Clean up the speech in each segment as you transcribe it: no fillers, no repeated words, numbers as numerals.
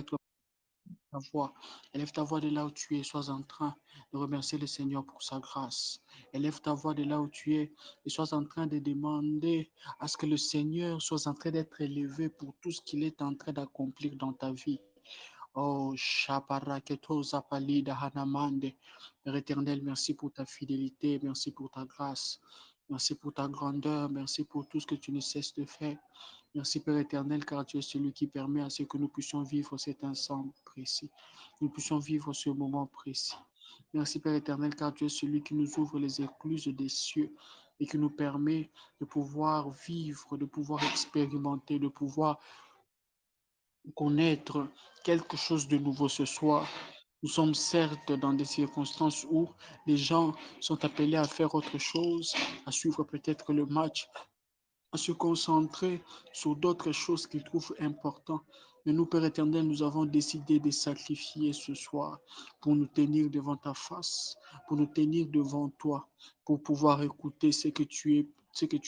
ta voix. Élève ta voix de là où tu es. Sois en train de remercier le Seigneur pour sa grâce. Élève ta voix de là où tu es et sois en train de demander à ce que le Seigneur soit en train d'être élevé pour tout ce qu'il est en train d'accomplir dans ta vie. Oh, Shaparaketo Zapalida Hanamande. Père éternel, merci pour ta fidélité, merci pour ta grâce, merci pour ta grandeur, merci pour tout ce que tu ne cesses de faire. Merci Père éternel, car tu es celui qui permet à ce que nous puissions vivre cet instant précis. Nous puissions vivre ce moment précis. Merci Père éternel, car tu es celui qui nous ouvre les écluses des cieux et qui nous permet de pouvoir vivre, de pouvoir expérimenter, de pouvoir connaître quelque chose de nouveau ce soir. Nous sommes certes dans des circonstances où les gens sont appelés à faire autre chose, à suivre peut-être le match, à se concentrer sur d'autres choses qu'ils trouvent importantes. Mais nous, Père éternel, nous avons décidé de sacrifier ce soir pour nous tenir devant ta face, pour nous tenir devant toi, pour pouvoir écouter ce que tu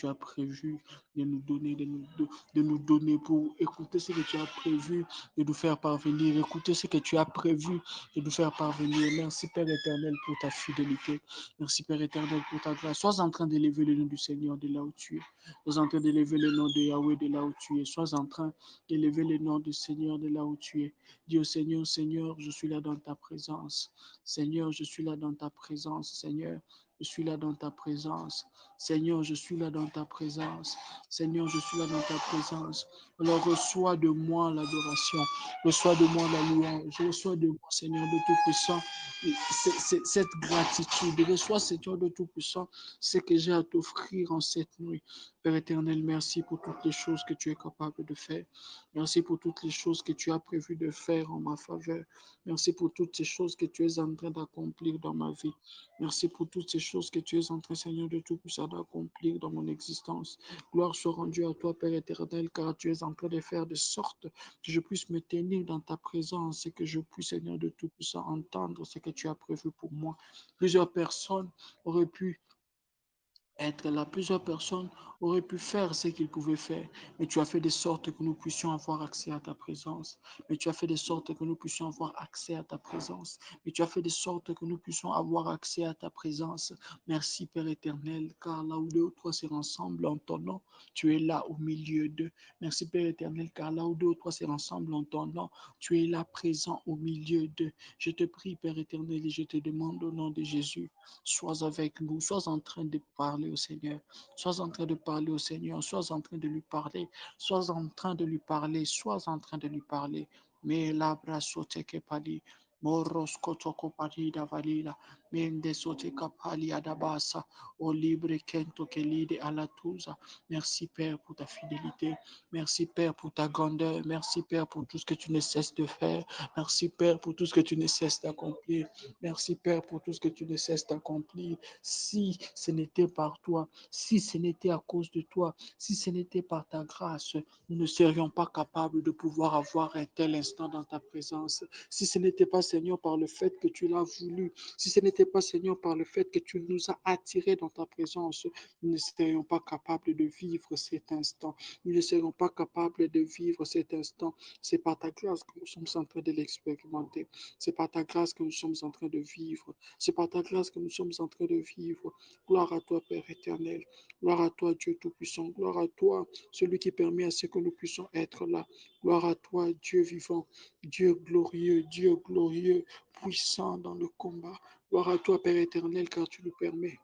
as prévu de nous donner, de nous donner, pour écouter ce que tu as prévu de nous faire parvenir, écouter ce que tu as prévu de nous faire parvenir. Merci, Père éternel, pour ta fidélité. Merci, Père éternel, pour ta grâce. Sois en train d'élever le nom du Seigneur de là où tu es. Sois en train d'élever le nom de Yahweh de là où tu es. Sois en train d'élever le nom du Seigneur de là où tu es. Dis au Seigneur, Seigneur, je suis là dans ta présence. Seigneur, je suis là dans ta présence. Seigneur, je suis là dans ta présence. Seigneur, je suis là dans ta présence. Seigneur, je suis là dans ta présence. Alors reçois de moi l'adoration. Reçois de moi la louange. Reçois de moi, Seigneur de Tout-Puissant, cette gratitude. Reçois, Seigneur de Tout-Puissant, ce que j'ai à t'offrir en cette nuit. Père éternel, merci pour toutes les choses que tu es capable de faire. Merci pour toutes les choses que tu as prévu de faire en ma faveur. Merci pour toutes ces choses que tu es en train d'accomplir dans ma vie. Merci pour toutes ces choses que tu es en train, Seigneur de Tout-Puissant, d'accomplir dans mon existence. Gloire soit rendue à toi, Père éternel, car tu es en train de faire de sorte que je puisse me tenir dans ta présence et que je puisse, Seigneur de Tout-Puissant, entendre ce que tu as prévu pour moi. Plusieurs personnes auraient pu être là. Plusieurs personnes auraient pu faire ce qu'ils pouvaient faire, mais tu as fait de sorte que nous puissions avoir accès à ta présence. Mais tu as fait de sorte que nous puissions avoir accès à ta présence. Mais tu as fait de sorte que nous puissions avoir accès à ta présence. Merci Père éternel, car là où deux ou trois se rassemblent en ton nom, tu es là au milieu d'eux. Merci Père éternel, car là où deux ou trois se rassemblent en ton nom, tu es là présent au milieu d'eux. Je te prie Père éternel et je te demande au nom de Jésus, sois avec nous, sois en train de parler au Seigneur, sois en train de parler au Seigneur, sois en train de lui parler, sois en train de lui parler, sois en train de lui parler. Mais la brasote que pali, moros kotoko pali da valila, mende sote kapali adabasa, au libre kento que lide à la touza. Merci Père pour ta fidélité, merci Père pour ta grandeur, merci Père pour tout ce que tu ne cesses de faire, merci Père pour tout ce que tu ne cesses d'accomplir. Merci Père pour tout ce que tu ne cesses d'accomplir. Si ce n'était par toi, si ce n'était à cause de toi, si ce n'était par ta grâce, nous ne serions pas capables de pouvoir avoir un tel instant dans ta présence. Si ce n'était pas, Seigneur, par le fait que tu l'as voulu, si ce n'était pas, Seigneur, par le fait que tu nous as attirés dans ta présence, nous ne serions pas capables de vivre cet instant. Nous ne serions pas capables de vivre cet instant. C'est par ta grâce que nous sommes en train de l'expérimenter. C'est par ta grâce que nous sommes en train de vivre. C'est par ta grâce que nous sommes en train de vivre. Gloire à toi, Père éternel. Gloire à toi, Dieu Tout-Puissant. Gloire à toi, celui qui permet à ce que nous puissions être là. Gloire à toi, Dieu vivant, Dieu glorieux, puissant dans le combat. Gloire à toi, Père éternel, car tu nous permets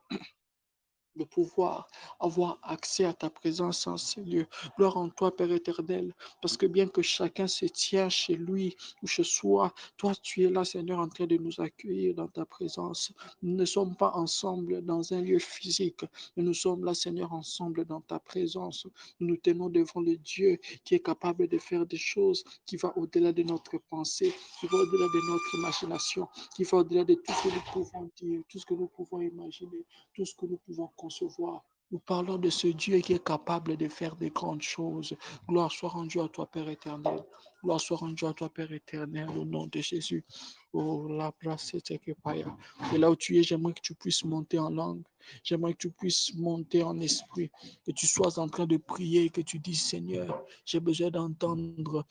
de pouvoir avoir accès à ta présence en ces lieux. Gloire en toi, Père éternel, parce que bien que chacun se tient chez lui ou chez soi, toi, tu es là, Seigneur, en train de nous accueillir dans ta présence. Nous ne sommes pas ensemble dans un lieu physique, mais nous sommes là, Seigneur, ensemble dans ta présence. Nous nous tenons devant le Dieu qui est capable de faire des choses qui vont au-delà de notre pensée, qui vont au-delà de notre imagination, qui vont au-delà de tout ce que nous pouvons dire, tout ce que nous pouvons imaginer, tout ce que nous pouvons concevoir. Nous parlons de ce Dieu qui est capable de faire des grandes choses. Gloire soit rendue à toi, Père éternel. Gloire soit rendue à toi, Père éternel, au nom de Jésus. Oh, la place est que paya. Et là où tu es, j'aimerais que tu puisses monter en langue. J'aimerais que tu puisses monter en esprit. Que tu sois en train de prier, que tu dises, Seigneur, j'ai besoin d'entendre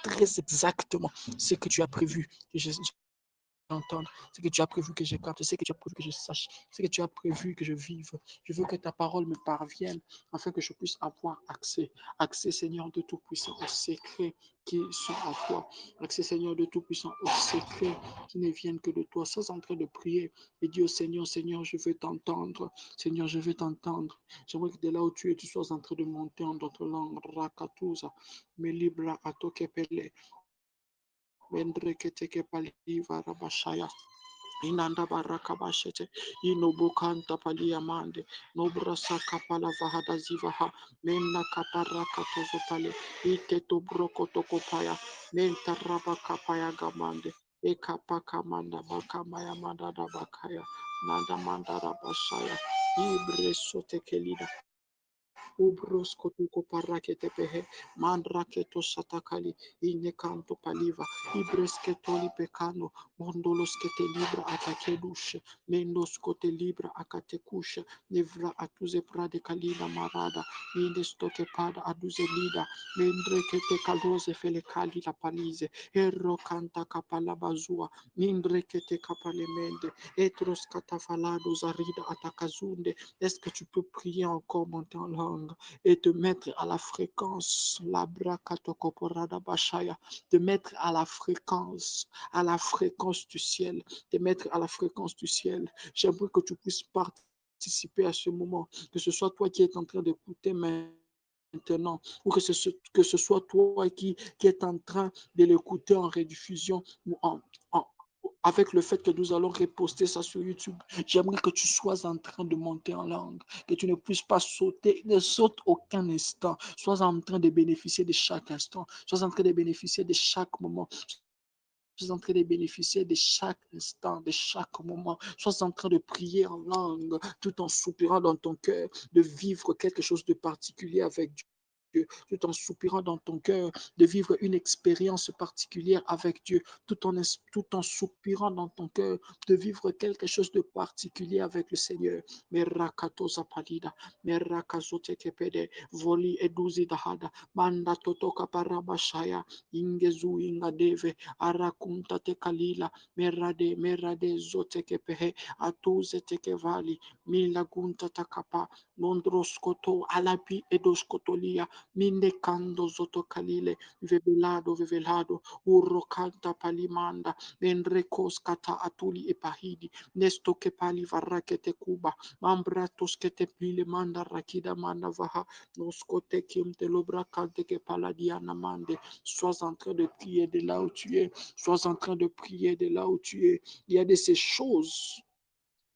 très exactement ce que tu as prévu que j'entende, ce que tu as prévu que je capte, ce que tu as prévu que je sache, ce que tu as prévu que je vive. Je veux que ta parole me parvienne afin que je puisse avoir accès Seigneur de Tout-Puissant aux secrets qui sont à toi, accès Seigneur de Tout-Puissant aux secrets qui ne viennent que de toi, sans en train de prier et dire au Seigneur, Seigneur, je veux t'entendre, Seigneur, je veux t'entendre. J'aimerais que de là où tu es, tu sois en train de monter en d'autres langues, Rakatusa, Melibra Atokepele, Mendreketeke Paliva Rabashaya. Inanda baraka bashete inobokanta paliamande nobrasa kapala vahada zivaha menna kaparaka tozopale iteto broko tokopaya menta raba kapaya gamande ekapa kamanda bakamaya mandada bakaya nanda mandara bashaya ibre sotekelida Ubrosko tuko parakete pehe, mandraketo satakali, inekanto paliva, ibresketoli pekano, mondoloskete libra atakedushe, mendoskote libra akatekushe, nevra atuze prade kalina marada, mindestoke pada aduze lida, mendrekete kalose fele kali la palize, erro kanta kapala bazua, mindrekete kapalemende, etros katafalado zarida atakazunde. Est-ce que tu peux prier encore monter en langue et te mettre à la fréquence, la brakatokoporada bashaya, te mettre à la fréquence du ciel, te mettre à la fréquence du ciel. J'aimerais que tu puisses participer à ce moment, que ce soit toi qui es en train d'écouter maintenant, ou que ce soit toi qui est en train de l'écouter en rediffusion ou en, avec le fait que nous allons reposter ça sur YouTube. J'aimerais que tu sois en train de monter en langue, que tu ne puisses pas sauter, ne saute aucun instant. Sois en train de bénéficier de chaque instant, sois en train de bénéficier de chaque moment. Sois en train de bénéficier de chaque instant, de chaque moment. Sois en train de prier en langue, tout en soupirant dans ton cœur, de vivre quelque chose de particulier avec Dieu. Tout en soupirant dans ton cœur, de vivre une expérience particulière avec Dieu, tout en soupirant dans ton cœur, de vivre quelque chose de particulier avec le Seigneur. Merakato zapalida, merakazote kepede, voli eduzi dahada, manda totoka parabashaya, ingezu ingadeve, arakunta te kalila, merade zote kepehe, atuze tekevali, milagunta takapa, mondroskoto alapi edoskotolia, minde kando zoto kalile, vevelado, urokanta palimanda, menrekos kata atuli epahidi, nesto kepali varakete kuba, mambratos kete pile manda rakida manda vaha, noskote kim te lobra kante ke paladiana mande. Sois en train de prier de là où tu es, sois en train de prier de là où tu es. Il y a de ces choses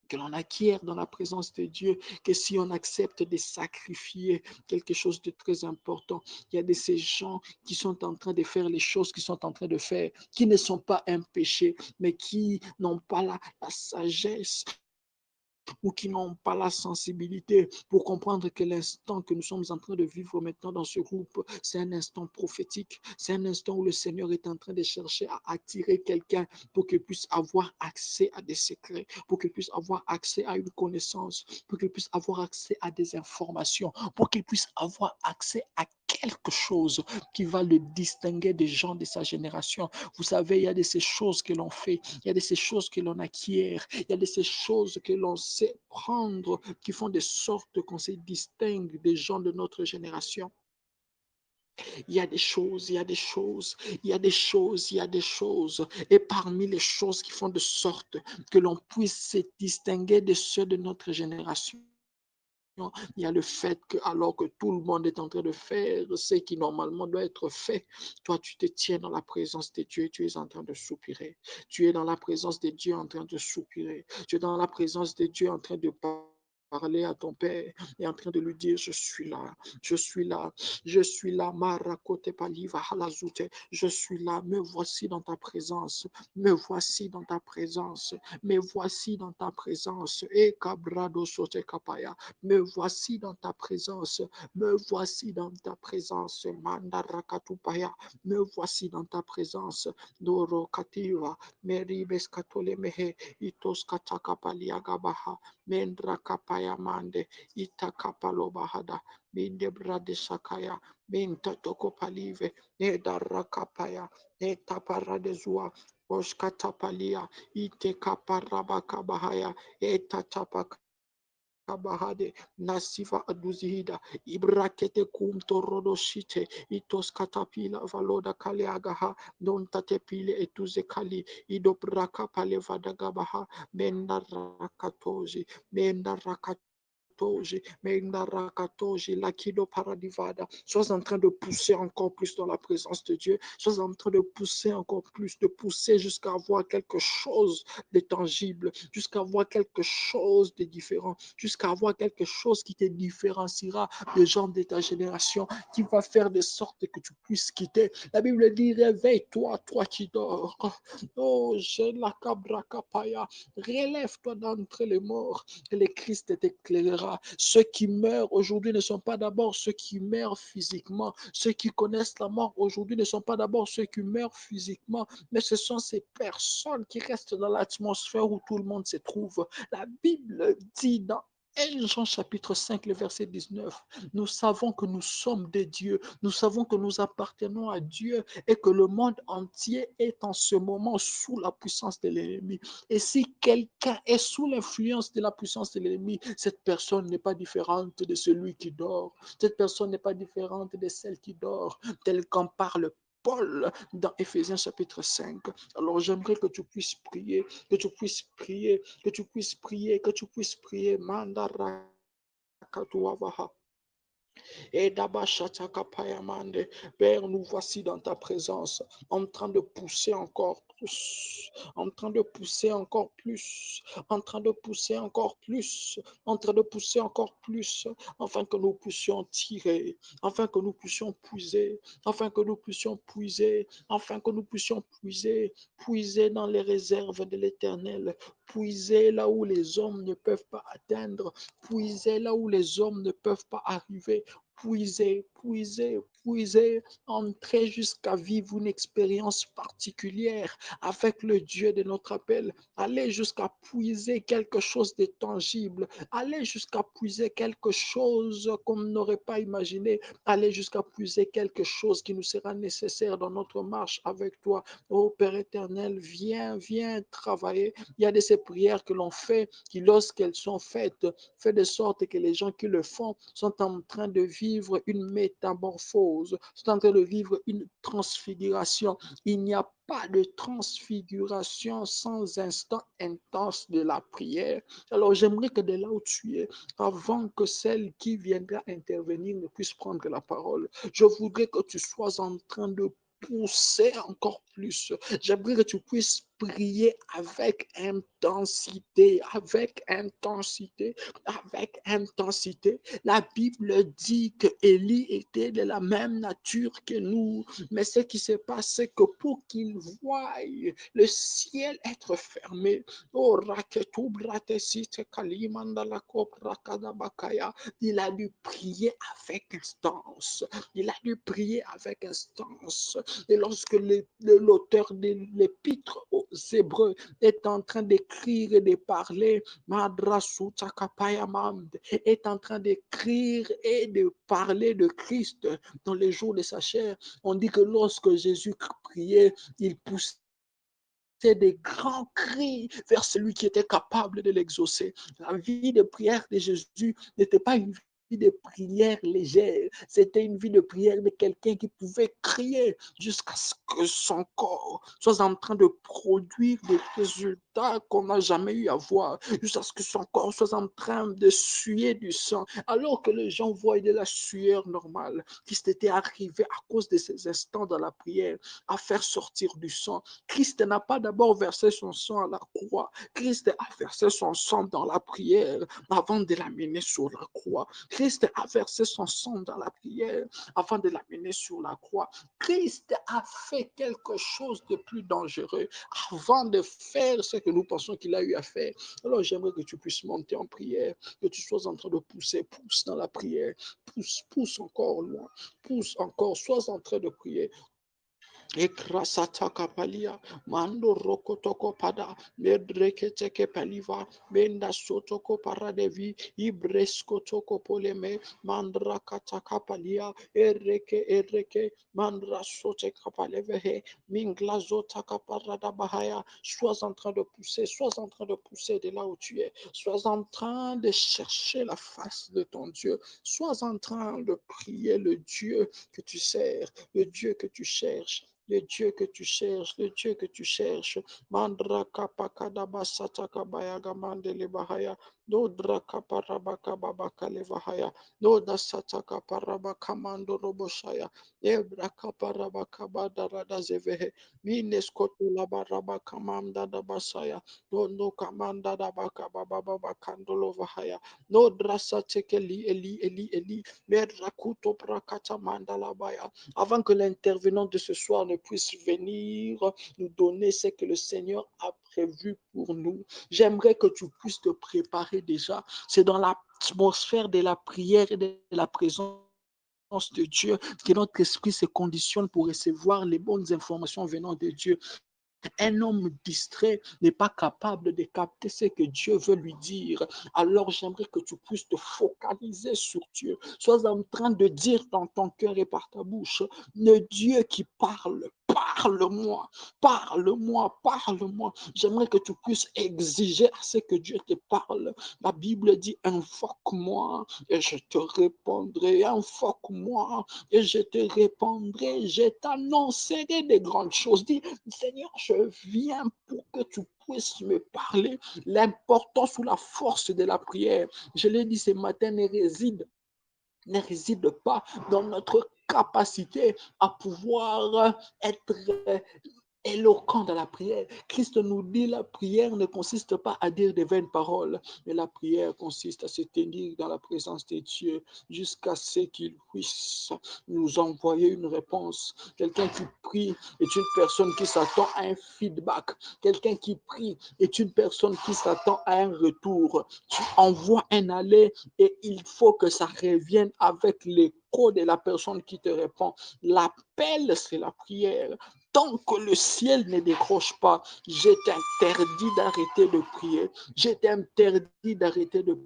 que l'on acquiert dans la présence de Dieu, que si on accepte de sacrifier quelque chose de très important, il y a de ces gens qui sont en train de faire les choses qu'ils sont en train de faire, qui ne sont pas un péché, mais qui n'ont pas la sagesse ou qui n'ont pas la sensibilité pour comprendre que l'instant que nous sommes en train de vivre maintenant dans ce groupe, c'est un instant prophétique, c'est un instant où le Seigneur est en train de chercher à attirer quelqu'un pour qu'il puisse avoir accès à des secrets, pour qu'il puisse avoir accès à une connaissance, pour qu'il puisse avoir accès à des informations, pour qu'il puisse avoir accès à quelque chose qui va le distinguer des gens de sa génération. Vous savez, il y a de ces choses que l'on fait, il y a de ces choses que l'on acquiert, il y a de ces choses que l'on sait prendre qui font de sorte qu'on se distingue des gens de notre génération. Il y a des choses, il y a des choses, il y a des choses, il y a des choses. Et parmi les choses qui font de sorte que l'on puisse se distinguer de ceux de notre génération, il y a le fait que, alors que tout le monde est en train de faire ce qui normalement doit être fait, toi, tu te tiens dans la présence de Dieu et tu es en train de soupirer. Tu es dans la présence de Dieu en train de soupirer. Tu es dans la présence de Dieu en train de parler à ton Père et en train de lui dire, je suis là, je suis là, je suis là, Marakote Paliva Halazute, je suis là, me voici dans ta présence, me voici dans ta présence, me voici dans ta présence, et Kabrado Sote Kapaya, me voici dans ta présence, me voici dans ta présence, Mandarakatupaya, me voici dans ta présence, Doro Kativa, Meribes Katolemehe, Itos Katakapaliagabaha, Mendra Kapaya Mande, Itakapalobahada, Binde brade sakaya, binta toko palive, eda rakapaya, eta paradezua, oskatapalia, ite kaparabaka bahaya, eta tapaka Kabahade, Nasiva Aduzihida, Ibrakete Kum Torodoshite, Itos Katapila Valoda Kaleagaha, Don Tatepile Etuze Kali, Ido Braka Palevadagabaha, Menda Rakatoji, Menda Rakatoji, Menda Rakatoji, Lakido Paradivada. Sois en train de pousser encore plus dans la présence de Dieu. Sois en train de pousser encore plus, de pousser jusqu'à avoir quelque chose de tangible, jusqu'à avoir quelque chose de différent, jusqu'à avoir quelque chose qui te différenciera des gens de ta génération, qui va faire de sorte que tu puisses quitter. La Bible dit, réveille-toi, toi qui dors. Oh, j'ai la cabra-capaya. Relève-toi d'entre les morts et le Christ t'éclairera. Ceux qui meurent aujourd'hui ne sont pas d'abord ceux qui meurent physiquement. Ceux qui connaissent la mort aujourd'hui ne sont pas d'abord ceux qui meurent physiquement, mais ce sont ces personnes qui restent dans l'atmosphère où tout le monde se trouve. La Bible dit dans 1 Jean chapitre 5, le verset 19, nous savons que nous sommes des dieux, nous savons que nous appartenons à Dieu et que le monde entier est en ce moment sous la puissance de l'ennemi. Et si quelqu'un est sous l'influence de la puissance de l'ennemi, cette personne n'est pas différente de celui qui dort. Cette personne n'est pas différente de celle qui dort, tel qu'en parle Paul dans Éphésiens chapitre 5. Alors j'aimerais que tu puisses prier, que tu puisses prier, que tu puisses prier, que tu puisses prier. Mandara Katuavaha. Et Dabashatakapayamande. Père, nous voici dans ta présence, en train de pousser encore plus, en train de pousser encore plus, en train de pousser encore plus, en train de pousser encore plus, afin que nous puissions tirer, afin que nous puissions puiser, afin que nous puissions puiser, afin que nous puissions puiser, puiser dans les réserves de l'Éternel, puiser là où les hommes ne peuvent pas atteindre, puiser là où les hommes ne peuvent pas arriver, puiser, puiser, puiser, entrer jusqu'à vivre une expérience particulière avec le Dieu de notre appel, aller jusqu'à puiser quelque chose de tangible, aller jusqu'à puiser quelque chose qu'on n'aurait pas imaginé, aller jusqu'à puiser quelque chose qui nous sera nécessaire dans notre marche avec toi. Oh Père éternel, viens, viens travailler. Il y a de ces prières que l'on fait qui, lorsqu'elles sont faites, fait de sorte que les gens qui le font sont en train de vivre une métamorphose, sont en train de vivre une transfiguration. Il n'y a pas de transfiguration sans instant intense de la prière. Alors j'aimerais que de là où tu es, avant que celle qui viendra intervenir ne puisse prendre la parole, je voudrais que tu sois en train de pousser encore plus. J'aimerais que tu puisses prier avec intensité, avec intensité, avec intensité. La Bible dit que Élie était de la même nature que nous, mais ce qui s'est passé, que pour qu'il voie le ciel être fermé, oh, il a dû prier avec instance. Il a dû prier avec instance. Et lorsque l'auteur de l'épître aux Hébreux est en train d'écrire et de parler, est en train d'écrire et de parler de Christ dans les jours de sa chair, on dit que lorsque Jésus priait, il poussait des grands cris vers celui qui était capable de l'exaucer. La vie de prière de Jésus n'était pas une vie de prière légère, c'était une vie de prière de quelqu'un qui pouvait crier jusqu'à ce que son corps soit en train de produire des résultats qu'on n'a jamais eu à voir, jusqu'à ce que son corps soit en train de suer du sang, alors que les gens voient de la sueur normale qui s'était arrivé à cause de ces instants dans la prière à faire sortir du sang. Christ n'a pas d'abord versé son sang à la croix. Christ a versé son sang dans la prière avant de l'amener sur la croix. Christ a versé son sang dans la prière avant de l'amener sur la croix. Christ a fait quelque chose de plus dangereux avant de faire ce que nous pensons qu'il a eu à faire. Alors j'aimerais que tu puisses monter en prière, que tu sois en train de pousser, pousse dans la prière, pousse, pousse encore loin, pousse encore, sois en train de prier. Ekrasata kapalia, mando rokotoko pada, medreketeke paliva, menda sotoko paradevi, ibresko toko poleme, mandra kataka palia, ereke, mandra sote kapalevehe, minglazo taka parada bahaya. Sois en train de pousser de là où tu es. Sois en train de chercher la face de ton Dieu. Sois en train de prier le Dieu que tu sers, le Dieu que tu cherches. Le Dieu que tu cherches, le Dieu que tu cherches. Mandra kapakada basata kabayaga mandele bahaya. Dodra kaparabaka babaka levahaya. Doda sataka parabaka mando roboshaya. Ebra kaparabaka badarada zevehe. Mines kotu labarabaka mamda da basaya. Dondo kamanda da baka bababa kandolo vahaya. Dodra satekeli eli. Medrakuto prakata mandala baya. Avant que l'intervenant de ce soir ne puisse venir nous donner ce que le Seigneur a prévu pour nous, j'aimerais que tu puisses te préparer déjà. C'est dans l'atmosphère de la prière et de la présence de Dieu que notre esprit se conditionne pour recevoir les bonnes informations venant de Dieu. Un homme distrait n'est pas capable de capter ce que Dieu veut lui dire. Alors j'aimerais que tu puisses te focaliser sur Dieu. Sois en train de dire dans ton cœur et par ta bouche, le Dieu qui parle. Parle-moi, parle-moi. J'aimerais que tu puisses exiger à ce que Dieu te parle. La Bible dit, invoque-moi et je te répondrai. Invoque-moi et je te répondrai. Je t'annoncerai des grandes choses. Dis, Seigneur, je viens pour que tu puisses me parler. L'importance ou la force de la prière, je l'ai dit ce matin, ne réside pas dans notre capacité à pouvoir être éloquent dans la prière. Christ nous dit la prière ne consiste pas à dire de vaines paroles, mais la prière consiste à se tenir dans la présence de Dieu jusqu'à ce qu'il puisse nous envoyer une réponse. Quelqu'un qui prie est une personne qui s'attend à un feedback. Quelqu'un qui prie est une personne qui s'attend à un retour. Tu envoies un aller et il faut que ça revienne avec l'écho de la personne qui te répond. L'appel, c'est la prière. Tant que le ciel ne décroche pas, je t'interdis d'arrêter de prier. Je t'interdis d'arrêter de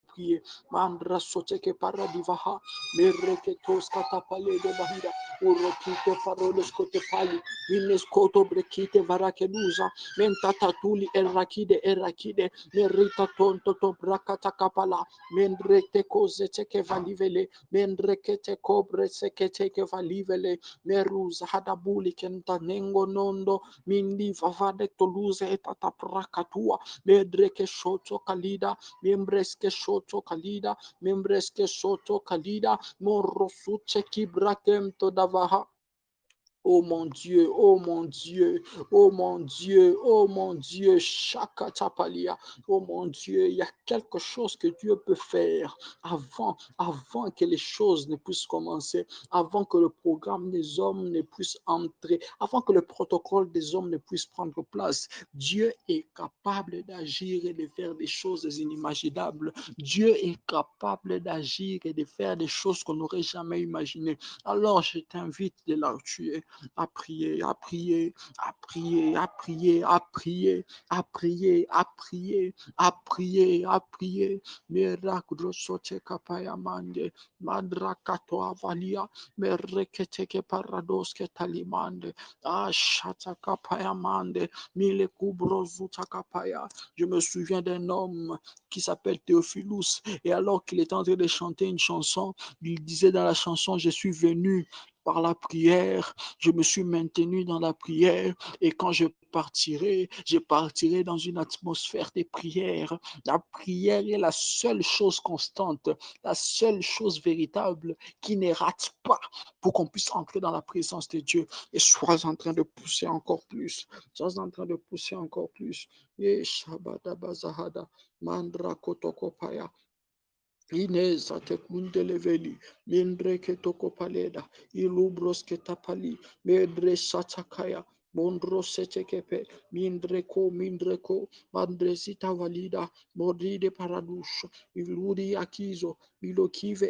prier. Mandra soteke paradivaha, mereketos katapale de bahira, urokite paroles kote pali, mines koto brekite varakeduza, mentatuli erakide, merita tonto to brakata kapala, mendrete koze teke valivele, mendrekete kobre sekete ke valivele, meruza hadabuli kenta nengo nondo, mindi vavade toluze etata prakatua, medreke shoto kalida, membreske shoto kalida, morosuche kibrakento davaha. Oh mon Dieu, oh mon Dieu, oh mon Dieu, oh mon Dieu, Shakatapalia, oh mon Dieu, il y a quelque chose que Dieu peut faire avant que les choses ne puissent commencer, avant que le programme des hommes ne puisse entrer, avant que le protocole des hommes ne puisse prendre place. Dieu est capable d'agir et de faire des choses inimaginables. Dieu est capable d'agir et de faire des choses qu'on n'aurait jamais imaginées. Alors je t'invite de là où tu es à prier, à prier, à prier, à prier, à prier, à prier, à prier, à prier, à prier. Miracle sote kapaya mande, madrakato avalia, mereketeke parados ke talimande, ashata kapaya mande, mille kubro zuta kapaya. Je me souviens d'un homme qui s'appelle Théophilus, et alors qu'il était en train de chanter une chanson, il disait dans la chanson, je suis venu par la prière, je me suis maintenu dans la prière et quand je partirai dans une atmosphère de prière. La prière est la seule chose constante, la seule chose véritable qui ne rate pas pour qu'on puisse entrer dans la présence de Dieu. Et sois en train de pousser encore plus, sois en train de pousser encore plus. Et Shabada Bazahada, Mandra Kotokopaya. Ineza te kundeleveli, mindre ke toko paleda, ilubros ke tapali, medre satakaya, mondro setekepe, mindre ko, mandresita valida, modride paradush, iludi akizo, ilokive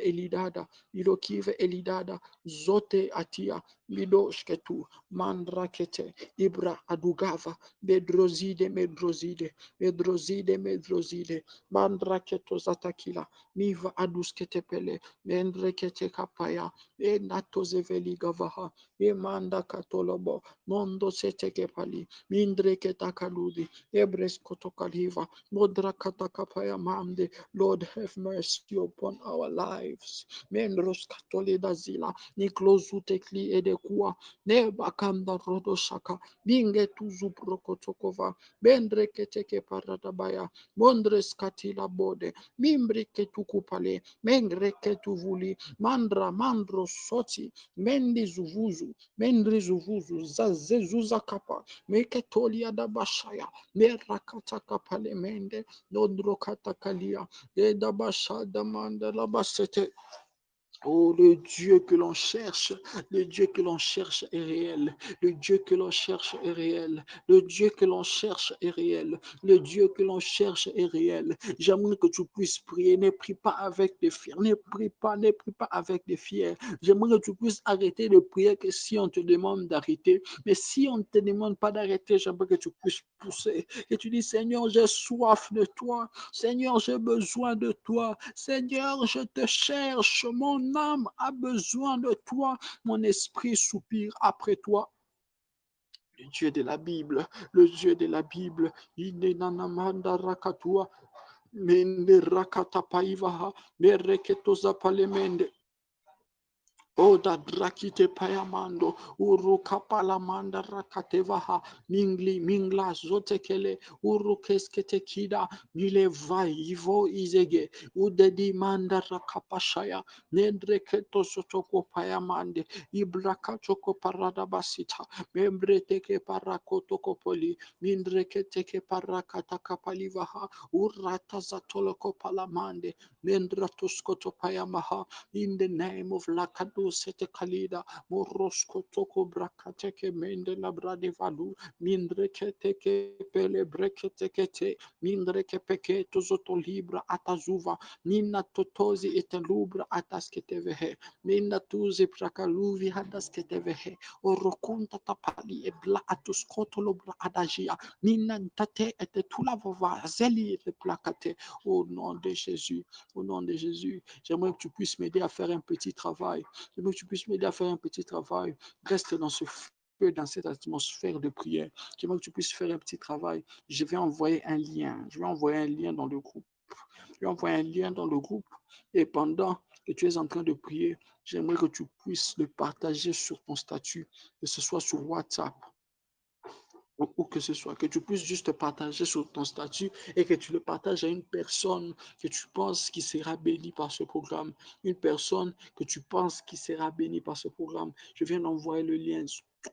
elidada, zote atia, Midoshketu, Mandrakete, Ibra Adugava, Medrozide, Mandraketo Zatakila, Miva Adusketepele, Mendrekete Kapaya, Natozeveli Gavaha, Manda Katolobo, Mondo Setekepali, Mindreketa Kaludi, Ebres Kotokaliva, Modra Katakapaya Mande. Lord, have mercy upon our lives. Mendros Katolida Zila, Niklozutekli Edekua, Nebakanda Rodoshaka, Binge Tuzuprokotokova, Bendreketeke Paradabaya, Mondres Katila Bode, Mimbrike Tukupale, Mengreke Tuvuli, Mandro Soti, Mendi Zuvuzu, Mendri Zuvuzu, Zazezuza Kapa, Meketolia da Bashaya, Merakata Kapale Mende, Nodro Katakalia, Eda Bashada Mandala Basete. Oh, le Dieu que l'on cherche, le Dieu que l'on cherche est réel. Le Dieu que l'on cherche est réel. Le Dieu que l'on cherche est réel. Le Dieu que l'on cherche est réel. J'aimerais que tu puisses prier. Ne prie pas avec des fiers. Ne prie pas avec des fiers. J'aimerais que tu puisses arrêter de prier que si on te demande d'arrêter. Mais si on ne te demande pas d'arrêter, j'aimerais que tu puisses pousser. Et tu dis, Seigneur, j'ai soif de toi. Seigneur, j'ai besoin de toi. Seigneur, je te cherche. Mon âme a besoin de toi. Mon esprit soupire après toi. Le Dieu de la Bible, le Dieu de la Bible. Inenanamanda rakatua. Mende rakata paivaha. Mereketoza palemende. Oda drakite payamando, uruka palamanda rakatevaha, mingla zotekele, urukeskete kida, mile vai ivo izege, udedi manda rakapashaya, nedreketo sotoko payamande, ibrakachoko parada basita, membreteke parakotoko poli, mindreketeke parakata kapalivaha, urata zatoloko palamande, mendratoskoto payamaha, in the name of Lakadu Sete Kalida, Morosko Toko Brakateke Mende Labradevalu, Mindreketeke Pele Breketekete, Mindreke Peke Tozoto Libra Atazuva, Nina Totozi Etelubra Atasketevehe, Nina Tuzi Prakaluvi Hadasketevehe, Orokunta Tapali Ebla Atuskotolobra Adagia, Nina Tate Etetula Vova, Zeli et Placate, au nom de Jésus, au nom de Jésus. J'aimerais que tu puisses m'aider à faire un petit travail. J'aimerais que tu puisses m'aider à faire un petit travail. Reste dans ce feu, dans cette atmosphère de prière. J'aimerais que tu puisses faire un petit travail. Je vais envoyer un lien. Je vais envoyer un lien dans le groupe. Je vais envoyer un lien dans le groupe. Et pendant que tu es en train de prier, j'aimerais que tu puisses le partager sur ton statut, que ce soit sur WhatsApp ou que ce soit, que tu puisses juste partager sur ton statut et que tu le partages à une personne que tu penses qui sera bénie par ce programme, une personne que tu penses qui sera bénie par ce programme. Je viens d'envoyer le lien,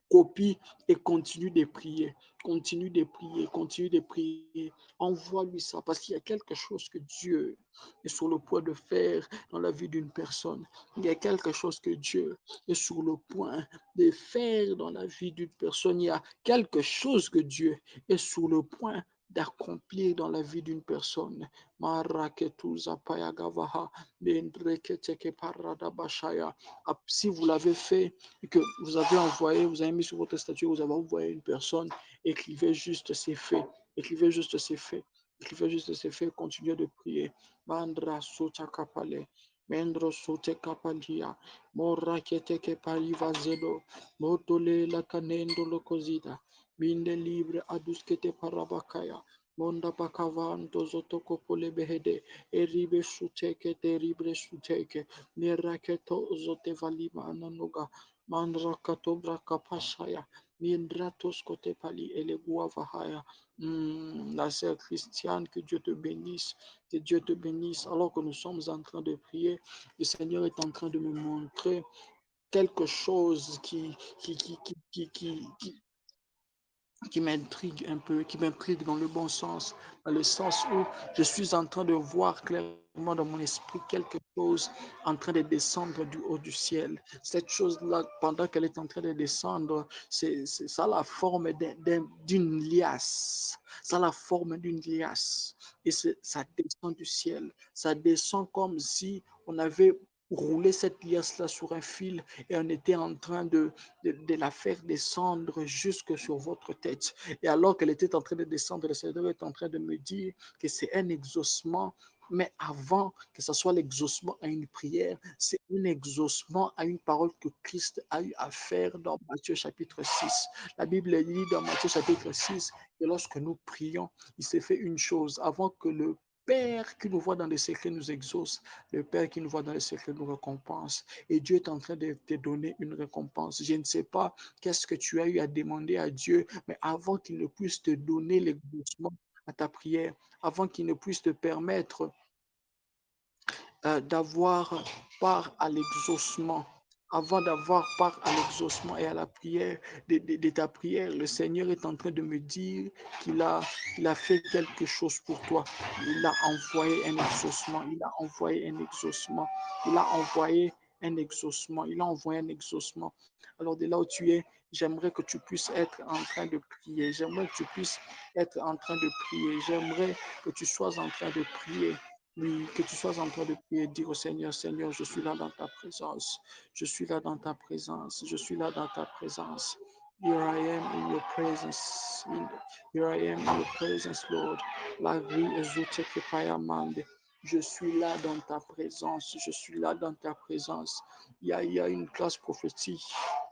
copie et continue de prier, continue de prier, continue de prier. Envoie-lui ça parce qu'il y a quelque chose que Dieu est sur le point de faire dans la vie d'une personne. Il y a quelque chose que Dieu est sur le point de faire dans la vie d'une personne. Il y a quelque chose que Dieu est sur le point d'accomplir dans la vie d'une personne. Si vous l'avez fait et que vous avez envoyé, vous avez mis sur votre statut, vous avez envoyé une personne, écrivez juste c'est fait. Écrivez juste c'est fait. Écrivez juste c'est fait. Continuez de prier. Mandra sota kapale. Mendro sote kapalia. Mora keteke paliva zedo. Motole la canendo lo cosida. Minde libre aduskete parabakaya. Monda pakavanto zotoko pole behede. Eribe suteke te ribre suteke. Neraketo zote valima ananoga. Mandrakato brakapashaya. Mindratos kote pali elegua vahaya. La sœur Christiane, que Dieu te bénisse. Que Dieu te bénisse. Alors que nous sommes en train de prier, le Seigneur est en train de me montrer quelque chose qui m'intrigue un peu, qui m'intrigue dans le bon sens, dans le sens où je suis en train de voir clairement dans mon esprit quelque chose en train de descendre du haut du ciel. Cette chose-là, pendant qu'elle est en train de descendre, ça a la forme d'une liasse. Ça a la forme d'une liasse. Et ça descend du ciel. Ça descend comme si on avait roulé cette liasse-là sur un fil et on était en train de la faire descendre jusque sur votre tête. Et alors qu'elle était en train de descendre, le Seigneur est en train de me dire que c'est un exaucement. Mais avant que ce soit l'exaucement à une prière, c'est un exaucement à une parole que Christ a eu à faire dans Matthieu chapitre 6. La Bible dit dans Matthieu chapitre 6 que lorsque nous prions, il s'est fait une chose. Avant que le Père qui nous voit dans les secrets nous exauce, le Père qui nous voit dans les secrets nous récompense. Et Dieu est en train de te donner une récompense. Je ne sais pas qu'est-ce que tu as eu à demander à Dieu, mais avant qu'il ne puisse te donner l'exaucement à ta prière, avant qu'il ne puisse te permettre d'avoir part à l'exaucement. Avant d'avoir part à l'exaucement et à la prière de ta prière, le Seigneur est en train de me dire qu'il a fait quelque chose pour toi. Il a envoyé un exaucement. Il a envoyé un exaucement. Il a envoyé un exaucement. Il a envoyé un exaucement. Alors de là où tu es, j'aimerais que tu puisses être en train de prier. J'aimerais que tu puisses être en train de prier. J'aimerais que tu sois en train de prier. Oui, que tu sois en train de prier, dire au Seigneur, Seigneur, je suis là dans ta présence. Je suis là dans ta présence. Je suis là dans ta présence. Here I am in your presence. Here I am in your presence, Lord. La vie est mande. Je suis là dans ta présence. Je suis là dans ta présence. Il y a une classe prophétique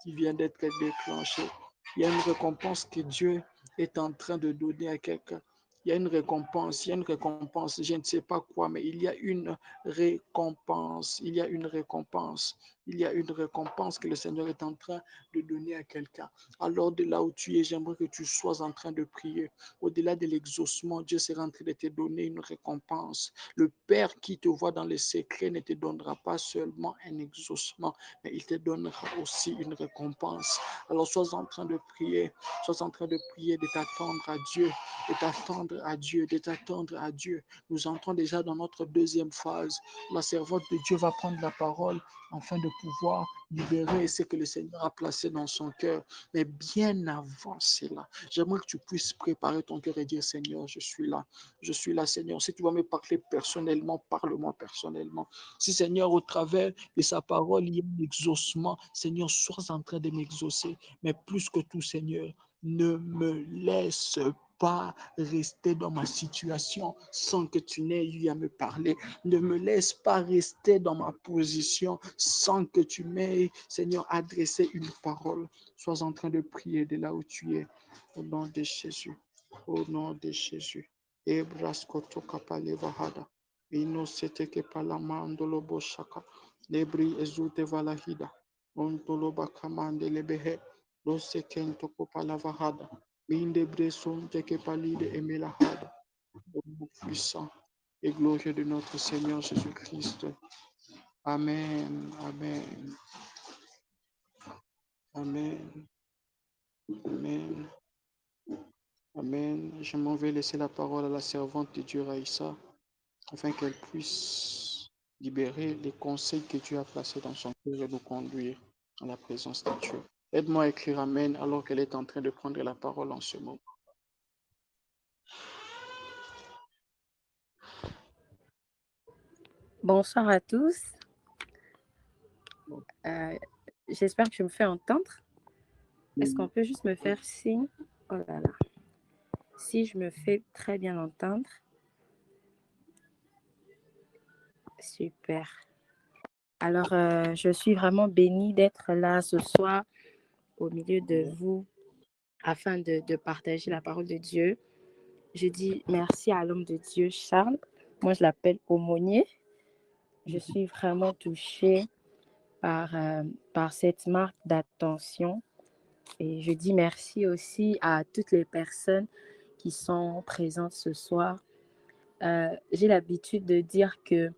qui vient d'être déclenchée. Il y a une récompense que Dieu est en train de donner à quelqu'un. Il y a une récompense, il y a une récompense, je ne sais pas quoi, mais il y a une récompense, il y a une récompense, il y a une récompense que le Seigneur est en train de donner à quelqu'un. Alors de là où tu es, j'aimerais que tu sois en train de prier. Au-delà de l'exaucement, Dieu sera en train de te donner une récompense. Le Père qui te voit dans les secrets ne te donnera pas seulement un exaucement, mais il te donnera aussi une récompense. Alors sois en train de prier, sois en train de prier, de t'attendre à Dieu, de t'attendre à Dieu, de t'attendre à Dieu. Nous entrons déjà dans notre deuxième phase. La servante de Dieu va prendre la parole afin de pouvoir libérer ce que le Seigneur a placé dans son cœur. Mais bien avant cela, j'aimerais que tu puisses préparer ton cœur et dire, Seigneur, je suis là, Seigneur. Si tu vas me parler personnellement, parle-moi personnellement. Si, Seigneur, au travers de sa parole, il y a un exaucement, Seigneur, sois en train de m'exaucer. Mais plus que tout, Seigneur, ne me laisse pas rester dans ma situation sans que tu n'aies eu à me parler. Ne me laisse pas rester dans ma position sans que tu m'aies, Seigneur, adressé une parole. Sois en train de prier de là où tu es. Au nom de Jésus. Au nom de Jésus. Ebraskoto kapalevahada. Ino seteke palamandolo boshaka. Lebri ezute valahida. Ontoloba kamande lebehe. Lose kento kopalavahada. Minde bresson teke palide emelahada. Au nom puissant et glorieux de notre Seigneur Jésus-Christ. Amen. Amen. Amen. Amen. Amen. Je m'en vais laisser la parole à la servante de Dieu Raïssa afin qu'elle puisse libérer les conseils que Dieu a placés dans son cœur et nous conduire à la présence de Dieu. Aide-moi à écrire Amen alors qu'elle est en train de prendre la parole en ce moment. Bonsoir à tous. J'espère que je me fais entendre. Est-ce qu'on peut juste me faire signe? Oh là là. Si je me fais très bien entendre. Super. Alors, je suis vraiment bénie d'être là ce soir au milieu de vous afin de partager la parole de Dieu. Je dis merci à l'homme de Dieu, Charles. Moi, je l'appelle aumônier. Je suis vraiment touchée par cette marque d'attention. Et je dis merci aussi à toutes les personnes qui sont présentes ce soir. J'ai l'habitude de dire que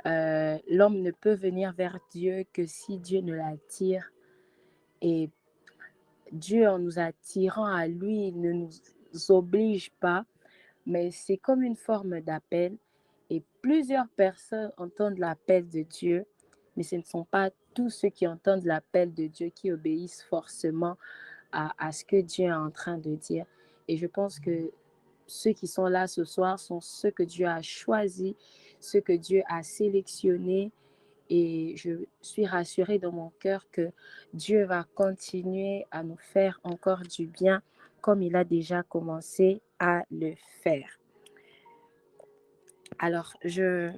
l'homme ne peut venir vers Dieu que si Dieu ne l'attire. Et Dieu, en nous attirant à lui, ne nous oblige pas, mais c'est comme une forme d'appel. Et plusieurs personnes entendent l'appel de Dieu, mais ce ne sont pas tous ceux qui entendent l'appel de Dieu qui obéissent forcément à ce que Dieu est en train de dire. Et je pense que ceux qui sont là ce soir sont ceux que Dieu a choisis, ceux que Dieu a sélectionnés Et je suis rassurée dans mon cœur que Dieu va continuer à nous faire encore du bien comme il a déjà commencé à le faire. Alors, je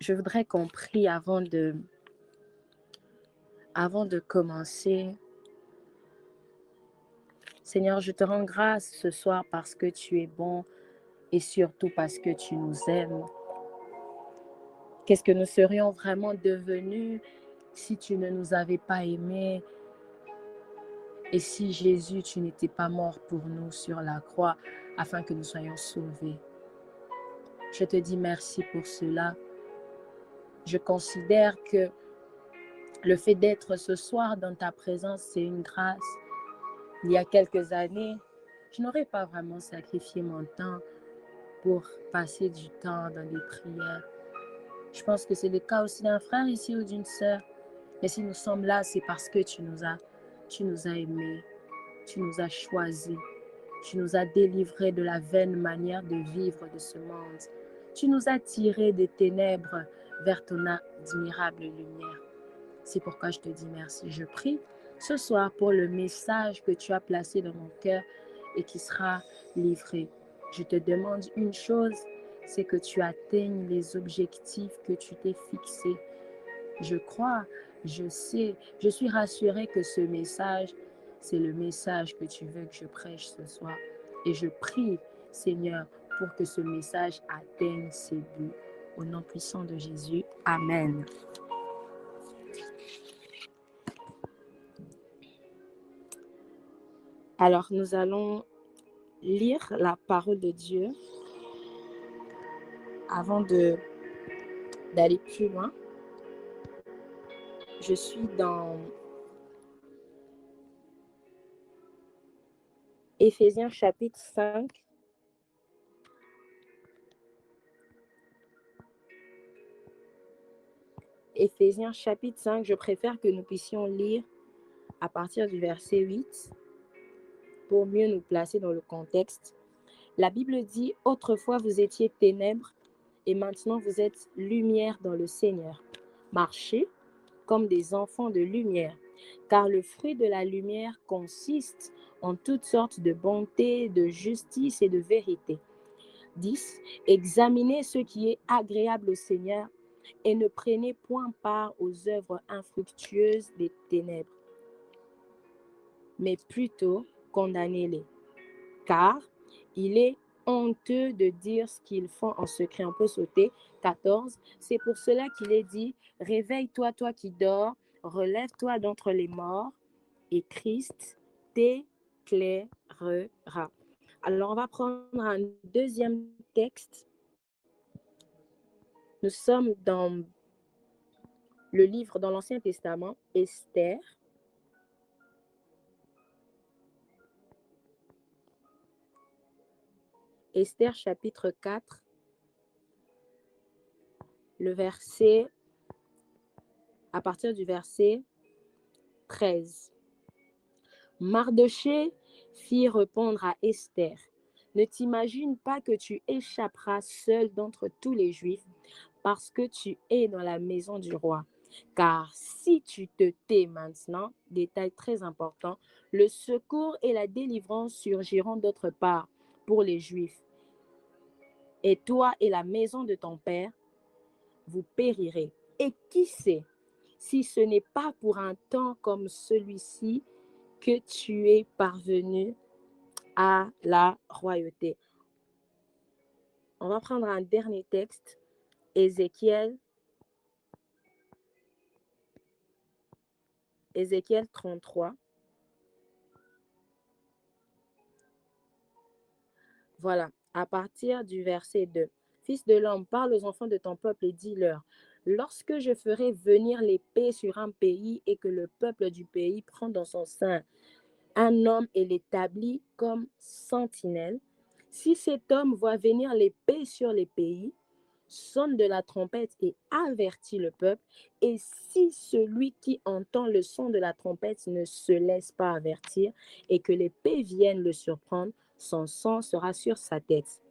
voudrais qu'on prie avant de commencer. Seigneur, je te rends grâce ce soir parce que tu es bon et surtout parce que tu nous aimes. Qu'est-ce que nous serions vraiment devenus si tu ne nous avais pas aimés et si Jésus, tu n'étais pas mort pour nous sur la croix afin que nous soyons sauvés? Je te dis merci pour cela. Je considère que le fait d'être ce soir dans ta présence, c'est une grâce. Il y a quelques années, je n'aurais pas vraiment sacrifié mon temps pour passer du temps dans des prières. Je pense que c'est le cas aussi d'un frère ici ou d'une sœur. Mais si nous sommes là, c'est parce que tu nous as aimés, tu nous as choisis, tu nous as délivrés de la vaine manière de vivre de ce monde. Tu nous as tirés des ténèbres vers ton admirable lumière. C'est pourquoi je te dis merci. Je prie ce soir pour le message que tu as placé dans mon cœur et qui sera livré. Je te demande une chose, c'est que tu atteignes les objectifs que tu t'es fixés. Je crois, je sais, je suis rassurée que ce message, c'est le message que tu veux que je prêche ce soir. Et je prie, Seigneur, pour que ce message atteigne ses buts. Au nom puissant de Jésus, Amen. Alors, nous allons lire la parole de Dieu avant d'aller plus loin. Je suis dans Éphésiens chapitre 5. Éphésiens chapitre 5, je préfère que nous puissions lire à partir du verset 8 pour mieux nous placer dans le contexte. La Bible dit, « Autrefois vous étiez ténèbres et maintenant vous êtes lumière dans le Seigneur. Marchez comme des enfants de lumière, car le fruit de la lumière consiste en toutes sortes de bonté, de justice et de vérité. 10. Examinez ce qui est agréable au Seigneur et ne prenez point part aux œuvres infructueuses des ténèbres, mais plutôt condamnez-les. Car il est honteux de dire ce qu'ils font en secret. On peut sauter. 14. C'est pour cela qu'il est dit, réveille-toi, toi qui dors, relève-toi d'entre les morts, et Christ t'éclairera. Alors, on va prendre un deuxième texte. Nous sommes dans le livre, dans l'Ancien Testament, Esther. Esther chapitre 4, à partir du verset 13. Mardochée fit répondre à Esther, « Ne t'imagine pas que tu échapperas seul d'entre tous les Juifs parce que tu es dans la maison du roi. Car si tu te tais maintenant, détail très important, le secours et la délivrance surgiront d'autre part pour les Juifs. Et toi et la maison de ton père, vous périrez. Et qui sait si ce n'est pas pour un temps comme celui-ci que tu es parvenu à la royauté. » On va prendre un dernier texte, Ézéchiel 33. Voilà, à partir du verset 2. Fils de l'homme, parle aux enfants de ton peuple et dis-leur, lorsque je ferai venir l'épée sur un pays et que le peuple du pays prend dans son sein un homme et l'établit comme sentinelle, si cet homme voit venir l'épée sur les pays, sonne de la trompette et avertit le peuple, et si celui qui entend le son de la trompette ne se laisse pas avertir et que l'épée vienne le surprendre, son sang sera sur sa tête.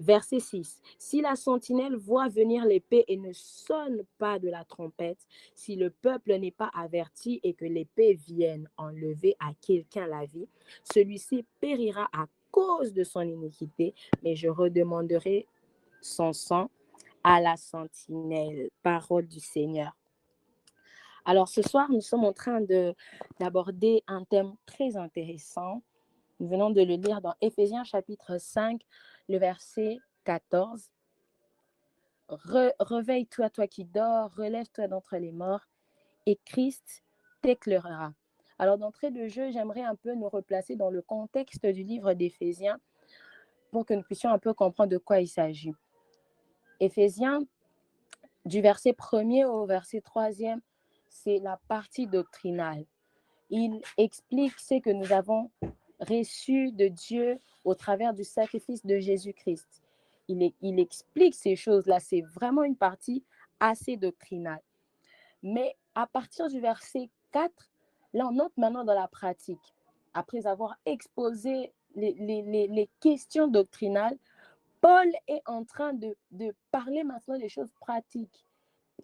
Verset 6. Si la sentinelle voit venir l'épée et ne sonne pas de la trompette, si le peuple n'est pas averti et que l'épée vienne enlever à quelqu'un la vie, celui-ci périra à cause de son iniquité, mais je redemanderai son sang à la sentinelle. Parole du Seigneur. Alors ce soir, nous sommes en train d'aborder un thème très intéressant. Nous venons de le lire dans Éphésiens chapitre 5, le verset 14. Réveille-toi, toi qui dors, relève-toi d'entre les morts, et Christ t'éclairera. Alors d'entrée de jeu, j'aimerais un peu nous replacer dans le contexte du livre d'Éphésiens pour que nous puissions un peu comprendre de quoi il s'agit. Éphésiens, du verset 1er au verset 3e, c'est la partie doctrinale. Il explique ce que nous avons reçu de Dieu au travers du sacrifice de Jésus-Christ. Il explique ces choses-là. C'est vraiment une partie assez doctrinale. Mais à partir du verset 4, là, on entre maintenant dans la pratique. Après avoir exposé les questions doctrinales, Paul est en train de parler maintenant des choses pratiques.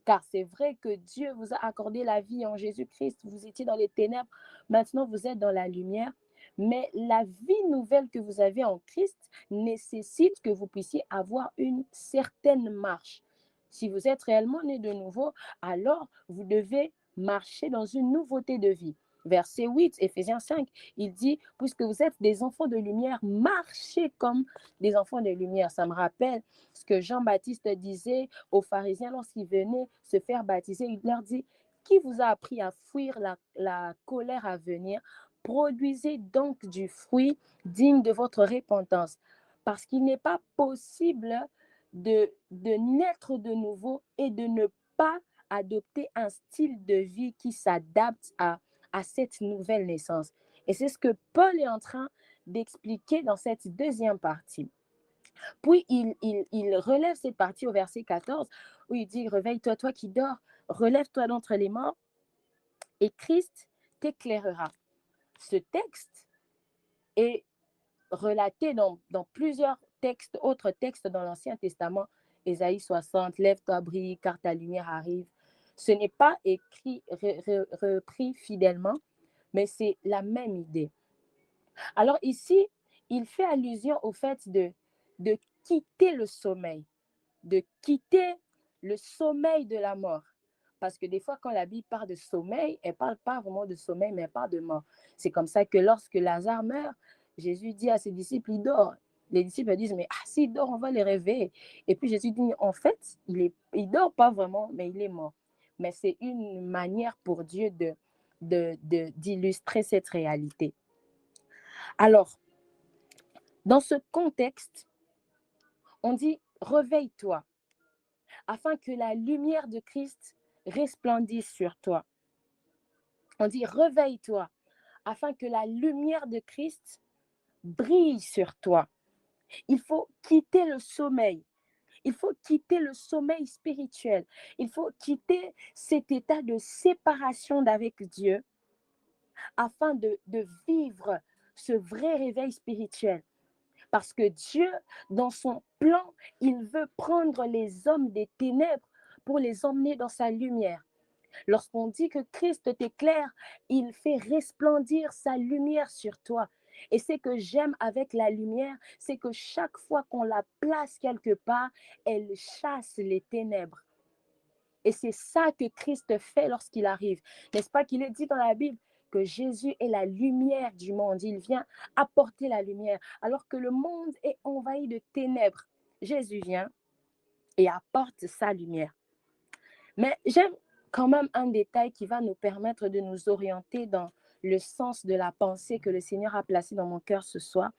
Car c'est vrai que Dieu vous a accordé la vie en Jésus-Christ. Vous étiez dans les ténèbres, maintenant vous êtes dans la lumière. Mais la vie nouvelle que vous avez en Christ nécessite que vous puissiez avoir une certaine marche. Si vous êtes réellement né de nouveau, alors vous devez marcher dans une nouveauté de vie. Verset 8, Éphésiens 5, il dit, puisque vous êtes des enfants de lumière, marchez comme des enfants de lumière. Ça me rappelle ce que Jean-Baptiste disait aux pharisiens lorsqu'ils venaient se faire baptiser. Il leur dit, qui vous a appris à fuir la colère à venir? Produisez donc du fruit digne de votre repentance. Parce qu'il n'est pas possible de naître de nouveau et de ne pas adopter un style de vie qui s'adapte à cette nouvelle naissance. Et c'est ce que Paul est en train d'expliquer dans cette deuxième partie. Puis, il relève cette partie au verset 14 où il dit, réveille-toi, toi qui dors, relève-toi d'entre les morts et Christ t'éclairera. Ce texte est relaté dans plusieurs textes, autres textes dans l'Ancien Testament. Ésaïe 60, lève-toi, brille, car ta lumière arrive. Ce n'est pas écrit, repris fidèlement, mais c'est la même idée. Alors ici, il fait allusion au fait de quitter le sommeil, de quitter le sommeil de la mort. Parce que des fois, quand la Bible parle de sommeil, elle ne parle pas vraiment de sommeil, mais elle parle de mort. C'est comme ça que lorsque Lazare meurt, Jésus dit à ses disciples, il dort. Les disciples disent, mais s'il dort, on va les réveiller. Et puis Jésus dit, en fait, il dort pas vraiment, mais il est mort. Mais c'est une manière pour Dieu d'illustrer cette réalité. Alors, dans ce contexte, on dit, réveille-toi, afin que la lumière de Christ resplendisse sur toi. On dit, réveille-toi, afin que la lumière de Christ brille sur toi. Il faut quitter le sommeil. Il faut quitter le sommeil spirituel. Il faut quitter cet état de séparation d'avec Dieu afin de vivre ce vrai réveil spirituel. Parce que Dieu, dans son plan, il veut prendre les hommes des ténèbres pour les emmener dans sa lumière. Lorsqu'on dit que Christ t'éclaire, il fait resplendir sa lumière sur toi. Et ce que j'aime avec la lumière, c'est que chaque fois qu'on la place quelque part, elle chasse les ténèbres. Et c'est ça que Christ fait lorsqu'il arrive. N'est-ce pas qu'il est dit dans la Bible que Jésus est la lumière du monde. Il vient apporter la lumière. Alors que le monde est envahi de ténèbres, Jésus vient et apporte sa lumière. Mais j'aime quand même un détail qui va nous permettre de nous orienter dans le sens de la pensée que le Seigneur a placée dans mon cœur ce soir.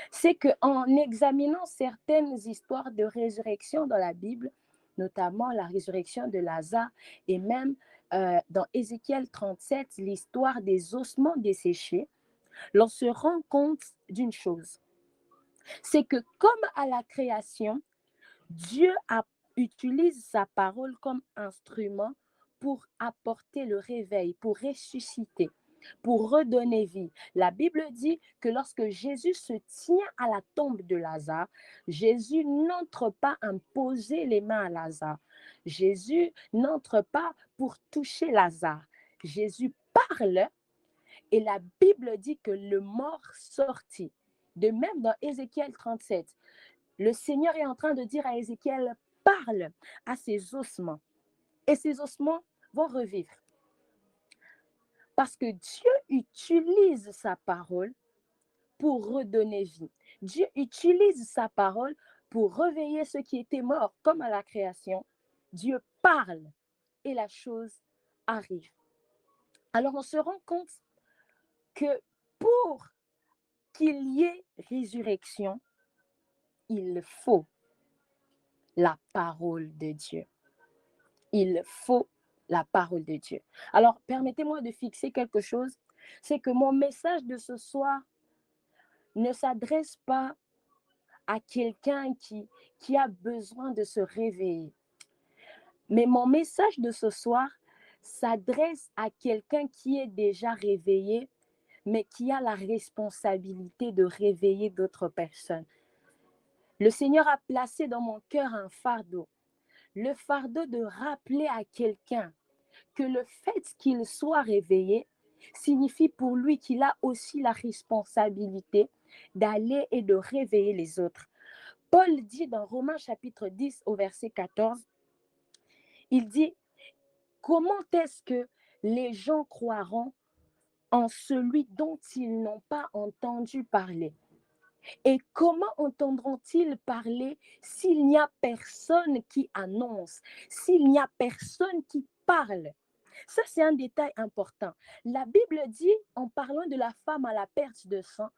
C'est qu'en examinant certaines histoires de résurrection dans la Bible, notamment la résurrection de Lazare et même dans Ézéchiel 37, l'histoire des ossements desséchés, l'on se rend compte d'une chose. C'est que comme à la création, Dieu utilise sa parole comme instrument pour apporter le réveil, pour ressusciter. pour redonner vie. La Bible dit que lorsque Jésus se tient à la tombe de Lazare, Jésus n'entre pas à poser les mains à Lazare. Jésus n'entre pas pour toucher Lazare. Jésus parle et la Bible dit que le mort sortit. De même dans Ézéchiel 37, le Seigneur est en train de dire à Ézéchiel, parle à ses ossements et ces ossements vont revivre. Parce que Dieu utilise sa parole pour redonner vie. Dieu utilise sa parole pour réveiller ceux qui étaient morts, comme à la création. Dieu parle et la chose arrive. Alors on se rend compte que pour qu'il y ait résurrection, il faut la parole de Dieu. Il faut la parole de Dieu. Alors, permettez-moi de fixer quelque chose, c'est que mon message de ce soir ne s'adresse pas à quelqu'un qui a besoin de se réveiller. Mais mon message de ce soir s'adresse à quelqu'un qui est déjà réveillé, mais qui a la responsabilité de réveiller d'autres personnes. Le Seigneur a placé dans mon cœur un fardeau, le fardeau de rappeler à quelqu'un que le fait qu'il soit réveillé signifie pour lui qu'il a aussi la responsabilité d'aller et de réveiller les autres. Paul dit dans Romains chapitre 10 au verset 14, il dit, comment est-ce que les gens croiront en celui dont ils n'ont pas entendu parler? Et comment entendront-ils parler s'il n'y a personne qui annonce, s'il n'y a personne qui parle? Ça, c'est un détail important. La Bible dit, en parlant de la femme à la perte de sang,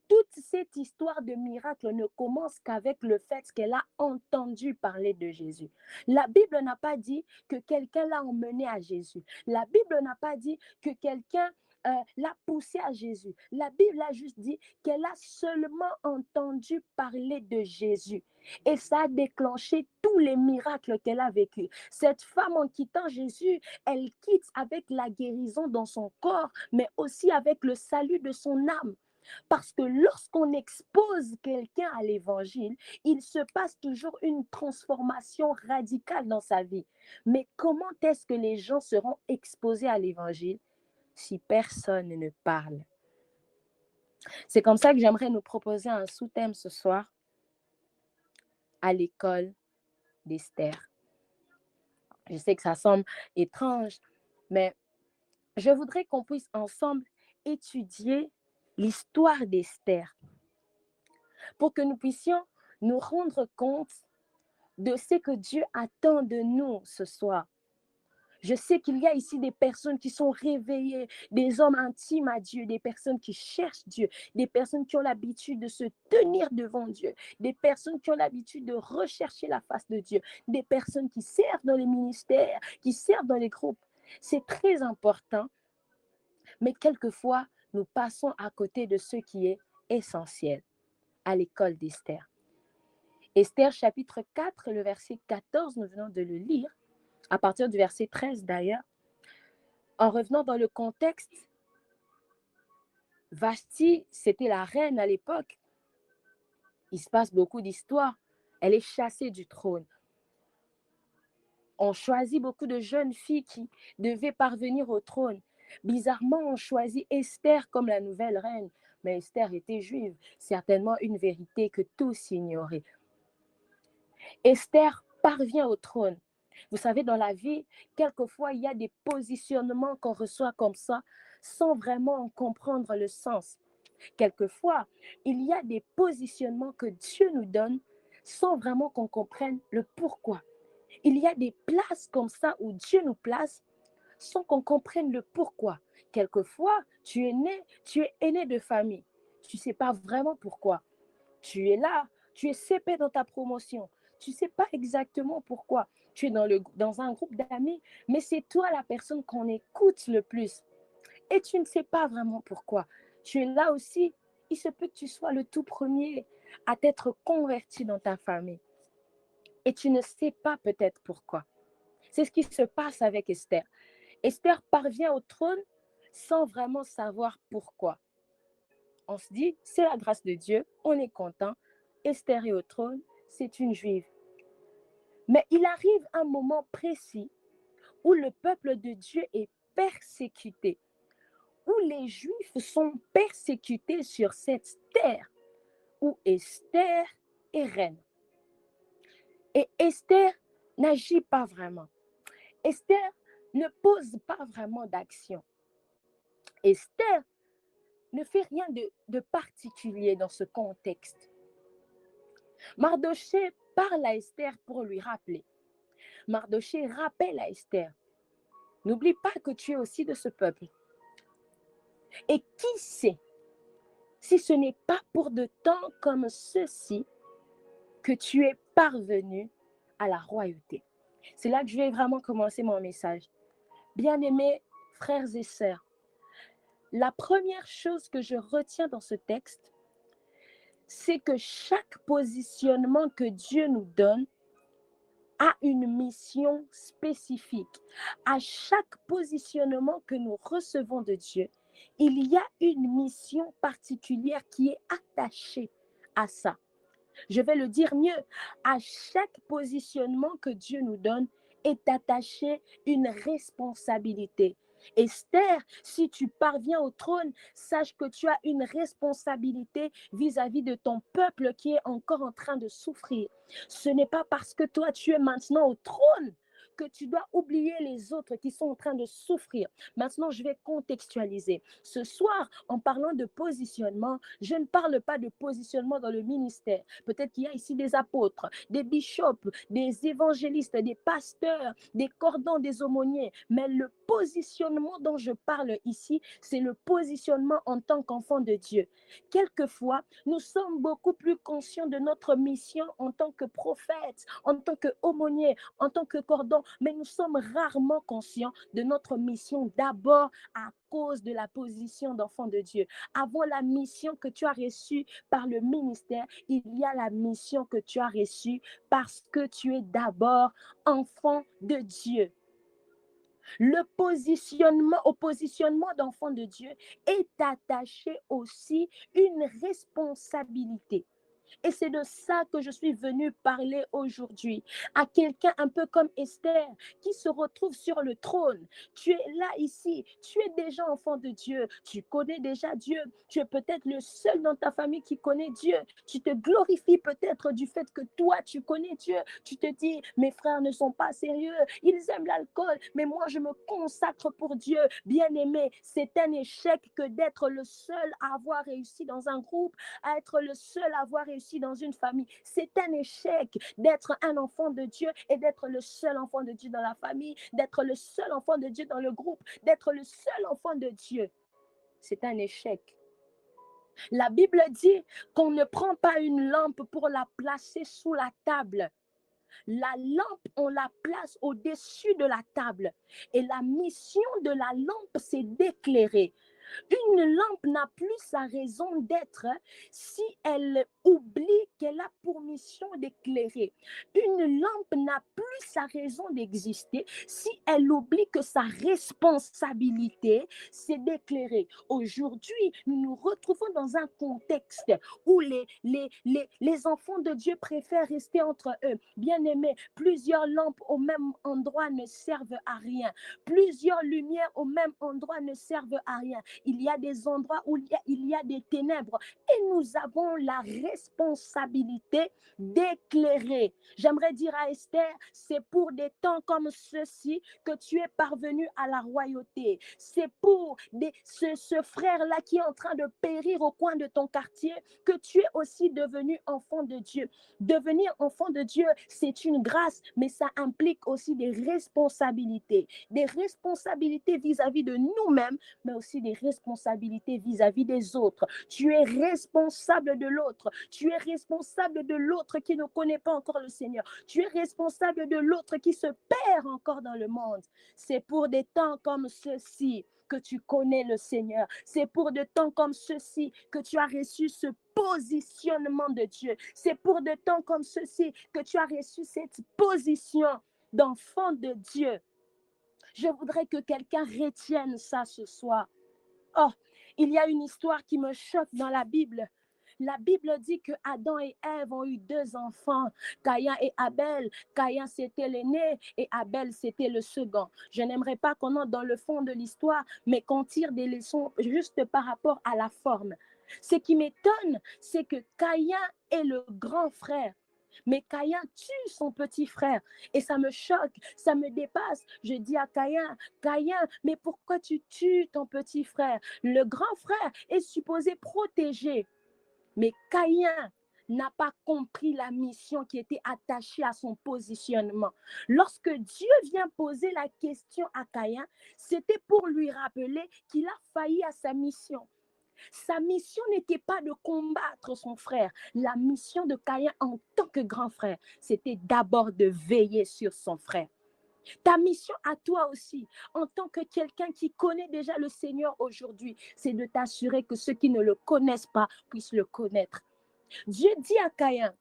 toute cette histoire de miracle ne commence qu'avec le fait qu'elle a entendu parler de Jésus. La Bible n'a pas dit que quelqu'un l'a emmené à Jésus. La Bible n'a pas dit que quelqu'un l'a poussé à Jésus. La Bible a juste dit qu'elle a seulement entendu parler de Jésus. Et ça a déclenché tous les miracles qu'elle a vécus. Cette femme, en quittant Jésus, elle quitte avec la guérison dans son corps, mais aussi avec le salut de son âme. Parce que lorsqu'on expose quelqu'un à l'évangile, il se passe toujours une transformation radicale dans sa vie. Mais comment est-ce que les gens seront exposés à l'évangile si personne ne parle? C'est comme ça que j'aimerais nous proposer un sous-thème ce soir, à l'école d'Esther. Je sais que ça semble étrange, mais je voudrais qu'on puisse ensemble étudier l'histoire d'Esther pour que nous puissions nous rendre compte de ce que Dieu attend de nous ce soir. Je sais qu'il y a ici des personnes qui sont réveillées, des hommes intimes à Dieu, des personnes qui cherchent Dieu, des personnes qui ont l'habitude de se tenir devant Dieu, des personnes qui ont l'habitude de rechercher la face de Dieu, des personnes qui servent dans les ministères, qui servent dans les groupes. C'est très important, mais quelquefois, nous passons à côté de ce qui est essentiel à l'école d'Esther. Esther chapitre 4, le verset 14, nous venons de le lire, à partir du verset 13 d'ailleurs. En revenant dans le contexte, Vashti, c'était la reine à l'époque. Il se passe beaucoup d'histoires. Elle est chassée du trône. On choisit beaucoup de jeunes filles qui devaient parvenir au trône. Bizarrement, on choisit Esther comme la nouvelle reine. Mais Esther était juive, certainement une vérité que tous ignoraient. Esther parvient au trône. Vous savez, dans la vie, quelquefois, il y a des positionnements qu'on reçoit comme ça, sans vraiment en comprendre le sens. Quelquefois, il y a des positionnements que Dieu nous donne, sans vraiment qu'on comprenne le pourquoi. Il y a des places comme ça où Dieu nous place, sans qu'on comprenne le pourquoi. Quelquefois, tu es aîné de famille. Tu ne sais pas vraiment pourquoi. Tu es là, tu es CP dans ta promotion. Tu ne sais pas exactement pourquoi. Tu es dans un groupe d'amis, mais c'est toi la personne qu'on écoute le plus. Et tu ne sais pas vraiment pourquoi. Tu es là aussi. Il se peut que tu sois le tout premier à t'être converti dans ta famille. Et tu ne sais pas peut-être pourquoi. C'est ce qui se passe avec Esther. Esther parvient au trône, sans vraiment savoir pourquoi. On se dit, c'est la grâce de Dieu, on est content. Esther est au trône, c'est une juive. Mais il arrive un moment précis où le peuple de Dieu est persécuté, où les Juifs sont persécutés sur cette terre, où Esther est reine. Et Esther n'agit pas vraiment. Esther ne pose pas vraiment d'action. Esther ne fait rien de particulier dans ce contexte. Mardochée parle à Esther pour lui rappeler. Mardochée rappelle à Esther, n'oublie pas que tu es aussi de ce peuple. Et qui sait si ce n'est pas pour de temps comme ceci que tu es parvenu à la royauté. C'est là que je vais vraiment commencer mon message. Bien-aimés frères et sœurs, la première chose que je retiens dans ce texte, c'est que chaque positionnement que Dieu nous donne a une mission spécifique. À chaque positionnement que nous recevons de Dieu, il y a une mission particulière qui est attachée à ça. Je vais le dire mieux, à chaque positionnement que Dieu nous donne est attachée une responsabilité. Esther, si tu parviens au trône, sache que tu as une responsabilité vis-à-vis de ton peuple qui est encore en train de souffrir. Ce n'est pas parce que toi, tu es maintenant au trône que tu dois oublier les autres qui sont en train de souffrir. Maintenant, je vais contextualiser. Ce soir, en parlant de positionnement, je ne parle pas de positionnement dans le ministère. Peut-être qu'il y a ici des apôtres, des bishops, des évangélistes, des pasteurs, des cordons, des aumôniers. Mais le positionnement dont je parle ici, c'est le positionnement en tant qu'enfant de Dieu. Quelquefois, nous sommes beaucoup plus conscients de notre mission en tant que prophète, en tant qu'aumônier, en tant que cordon, mais nous sommes rarement conscients de notre mission d'abord à cause de la position d'enfant de Dieu. Avant la mission que tu as reçue par le ministère, il y a la mission que tu as reçue parce que tu es d'abord enfant de Dieu. Au positionnement d'enfant de Dieu est attaché aussi une responsabilité. Et c'est de ça que je suis venue parler aujourd'hui, à quelqu'un un peu comme Esther, qui se retrouve sur le trône. Tu es là ici, tu es déjà enfant de Dieu, tu connais déjà Dieu, tu es peut-être le seul dans ta famille qui connaît Dieu. Tu te glorifies peut-être du fait que toi, tu connais Dieu. Tu te dis, mes frères ne sont pas sérieux, ils aiment l'alcool, mais moi, je me consacre pour Dieu. Bien-aimé, c'est un échec que d'être le seul à avoir réussi dans un groupe, à être le seul à avoir réussi dans une famille. C'est un échec d'être un enfant de Dieu et d'être le seul enfant de Dieu dans la famille, d'être le seul enfant de Dieu dans le groupe, d'être le seul enfant de Dieu. C'est un échec. La Bible dit qu'on ne prend pas une lampe pour la placer sous la table. La lampe, on la place au-dessus de la table. Et la mission de la lampe, c'est d'éclairer. Une lampe n'a plus sa raison d'être si elle oublie qu'elle a pour mission d'éclairer. Une lampe n'a plus sa raison d'exister si elle oublie que sa responsabilité, c'est d'éclairer. Aujourd'hui, nous nous retrouvons dans un contexte où les enfants de Dieu préfèrent rester entre eux. Bien-aimés, plusieurs lampes au même endroit ne servent à rien. Plusieurs lumières au même endroit ne servent à rien. Il y a des endroits où il y a des ténèbres et nous avons la responsabilité d'éclairer. J'aimerais dire à Esther, c'est pour des temps comme ceux-ci que tu es parvenu à la royauté. C'est pour ce frère-là qui est en train de périr au coin de ton quartier que tu es aussi devenu enfant de Dieu. Devenir enfant de Dieu, c'est une grâce, mais ça implique aussi des responsabilités vis-à-vis de nous-mêmes, mais aussi des responsabilités vis-à-vis des autres. Tu es responsable de l'autre. Tu es responsable de l'autre qui ne connaît pas encore le Seigneur. Tu es responsable de l'autre qui se perd encore dans le monde. C'est pour des temps comme ceux-ci que tu connais le Seigneur. C'est pour des temps comme ceux-ci que tu as reçu ce positionnement de Dieu. C'est pour des temps comme ceux-ci que tu as reçu cette position d'enfant de Dieu. Je voudrais que quelqu'un retienne ça ce soir. Oh, il y a une histoire qui me choque dans la Bible. La Bible dit que Adam et Ève ont eu 2 enfants, Caïn et Abel. Caïn, c'était l'aîné et Abel, c'était le second. Je n'aimerais pas qu'on entre dans le fond de l'histoire, mais qu'on tire des leçons juste par rapport à la forme. Ce qui m'étonne, c'est que Caïn est le grand frère. Mais Caïn tue son petit frère et ça me choque, ça me dépasse. Je dis à Caïn, Caïn, mais pourquoi tu tues ton petit frère? Le grand frère est supposé protéger. Mais Caïn n'a pas compris la mission qui était attachée à son positionnement. Lorsque Dieu vient poser la question à Caïn, c'était pour lui rappeler qu'il a failli à sa mission. Sa mission n'était pas de combattre son frère. La mission de Caïn en tant que grand frère, c'était d'abord de veiller sur son frère. Ta mission à toi aussi, en tant que quelqu'un qui connaît déjà le Seigneur aujourd'hui, c'est de t'assurer que ceux qui ne le connaissent pas puissent le connaître. Dieu dit à Caïn,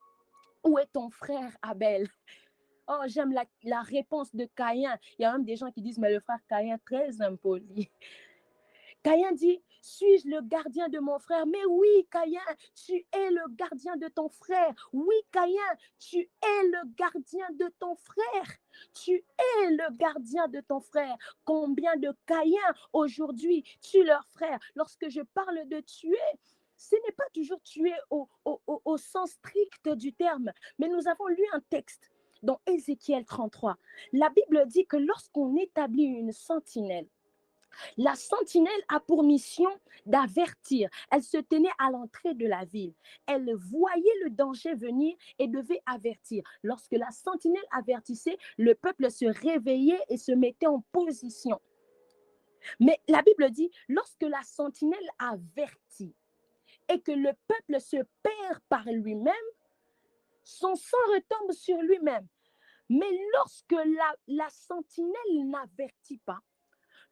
où est ton frère Abel? Oh, j'aime la réponse de Caïn. Il y a même des gens qui disent, mais le frère Caïn, très impoli. Caïn dit, suis-je le gardien de mon frère? Mais oui, Caïn, tu es le gardien de ton frère. Oui, Caïn, tu es le gardien de ton frère. Tu es le gardien de ton frère. Combien de Caïns aujourd'hui tuent leur frère? Lorsque je parle de tuer, ce n'est pas toujours tuer au sens strict du terme, mais nous avons lu un texte dans Ézéchiel 33. La Bible dit que lorsqu'on établit une sentinelle, la sentinelle a pour mission d'avertir. Elle se tenait à l'entrée de la ville. Elle voyait le danger venir et devait avertir. Lorsque la sentinelle avertissait, le peuple se réveillait et se mettait en position. Mais la Bible dit, lorsque la sentinelle avertit et que le peuple se perd par lui-même, son sang retombe sur lui-même. Mais lorsque la sentinelle n'avertit pas,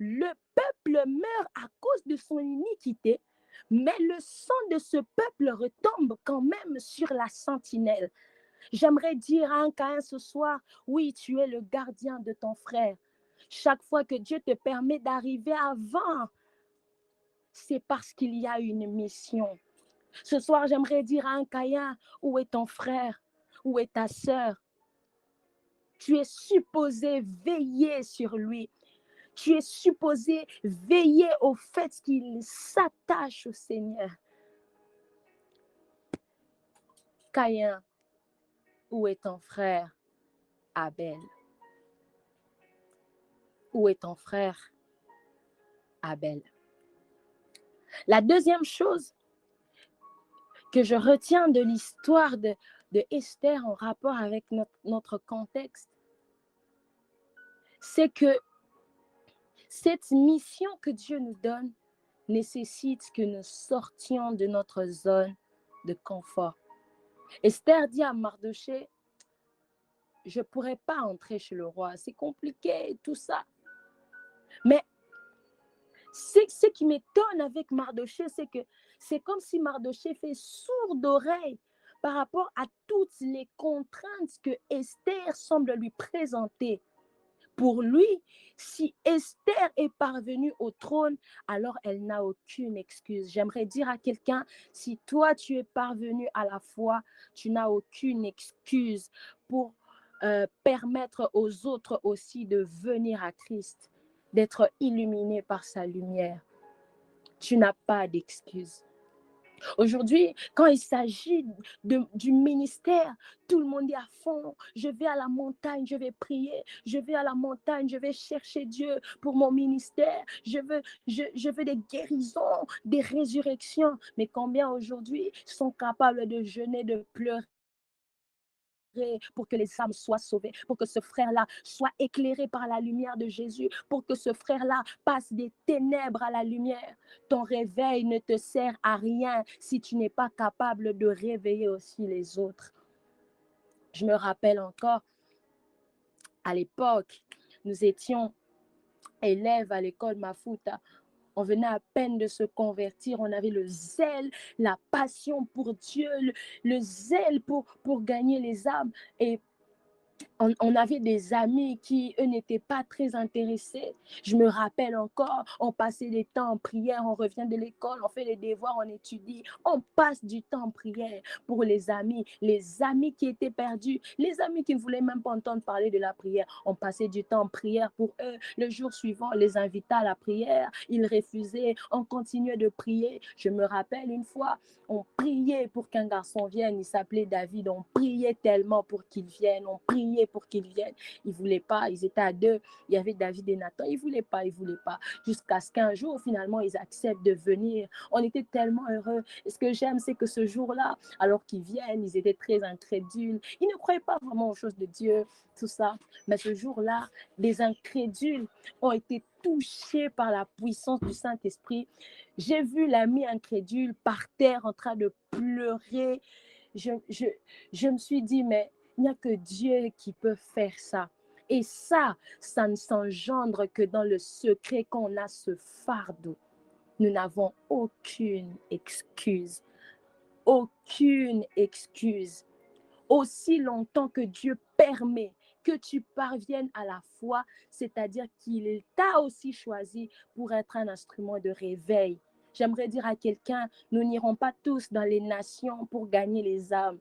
le peuple meurt à cause de son iniquité, mais le sang de ce peuple retombe quand même sur la sentinelle. J'aimerais dire à un Caïn ce soir, oui, tu es le gardien de ton frère. Chaque fois que Dieu te permet d'arriver avant, c'est parce qu'il y a une mission. Ce soir, j'aimerais dire à un Caïn, où est ton frère? Où est ta sœur? Tu es supposé veiller sur lui. Tu es supposé veiller au fait qu'il s'attache au Seigneur. Caïn, où est ton frère Abel? Où est ton frère Abel? La deuxième chose que je retiens de l'histoire de Esther en rapport avec notre contexte, c'est que cette mission que Dieu nous donne nécessite que nous sortions de notre zone de confort. Esther dit à Mardoché, je ne pourrais pas entrer chez le roi, c'est compliqué, tout ça. Mais ce qui m'étonne avec Mardoché, c'est que c'est comme si Mardoché fait sourde oreille par rapport à toutes les contraintes que Esther semble lui présenter. Pour lui, si Esther est parvenue au trône, alors elle n'a aucune excuse. J'aimerais dire à quelqu'un, si toi tu es parvenu à la foi, tu n'as aucune excuse pour permettre aux autres aussi de venir à Christ, d'être illuminés par sa lumière. Tu n'as pas d'excuse. Aujourd'hui, quand il s'agit du ministère, tout le monde est à fond. Je vais à la montagne, je vais prier. Je vais à la montagne, je vais chercher Dieu pour mon ministère. Je veux des guérisons, des résurrections. Mais combien aujourd'hui sont capables de jeûner, de pleurer pour que les âmes soient sauvées, pour que ce frère-là soit éclairé par la lumière de Jésus, pour que ce frère-là passe des ténèbres à la lumière. Ton réveil ne te sert à rien si tu n'es pas capable de réveiller aussi les autres. Je me rappelle encore, à l'époque, nous étions élèves à l'école Mafuta. On venait à peine de se convertir, on avait le zèle, la passion pour Dieu, le zèle pour gagner les âmes. Et on avait des amis qui, eux, n'étaient pas très intéressés. Je me rappelle encore, on passait des temps en prière, on revient de l'école, on fait les devoirs, on étudie, on passe du temps en prière pour les amis qui étaient perdus, les amis qui ne voulaient même pas entendre parler de la prière. On passait du temps en prière pour eux. Le jour suivant, on les invitait à la prière, ils refusaient, on continuait de prier. Je me rappelle une fois, on priait pour qu'un garçon vienne, il s'appelait David, on priait tellement pour qu'il vienne, on priait pour qu'ils viennent. Ils ne voulaient pas, ils étaient à deux, il y avait David et Nathan, ils ne voulaient pas, jusqu'à ce qu'un jour, finalement, ils acceptent de venir. On était tellement heureux. Et ce que j'aime, c'est que ce jour-là, alors qu'ils viennent, ils étaient très incrédules, ils ne croyaient pas vraiment aux choses de Dieu, tout ça. Mais ce jour-là, des incrédules ont été touchés par la puissance du Saint-Esprit. J'ai vu l'ami incrédule par terre en train de pleurer. Je me suis dit, mais il n'y a que Dieu qui peut faire ça. Et ça ne s'engendre que dans le secret qu'on a ce fardeau. Nous n'avons aucune excuse. Aucune excuse. Aussi longtemps que Dieu permet que tu parviennes à la foi, c'est-à-dire qu'il t'a aussi choisi pour être un instrument de réveil. J'aimerais dire à quelqu'un, nous n'irons pas tous dans les nations pour gagner les âmes.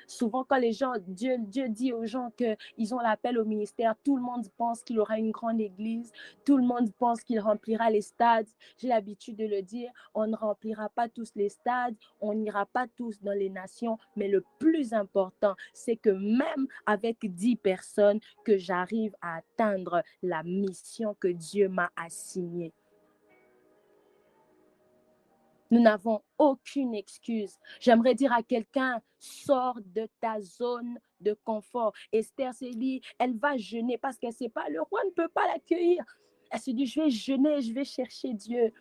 Souvent, quand les gens, Dieu dit aux gens qu'ils ont l'appel au ministère, tout le monde pense qu'il aura une grande église, tout le monde pense qu'il remplira les stades. J'ai l'habitude de le dire, on ne remplira pas tous les stades, on n'ira pas tous dans les nations, mais le plus important, c'est que même avec 10 personnes, que j'arrive à atteindre la mission que Dieu m'a assignée. Nous n'avons aucune excuse. J'aimerais dire à quelqu'un, sors de ta zone de confort. Esther s'est dit, elle va jeûner parce qu'elle ne sait pas, le roi ne peut pas l'accueillir. Elle se dit, je vais jeûner, je vais chercher Dieu.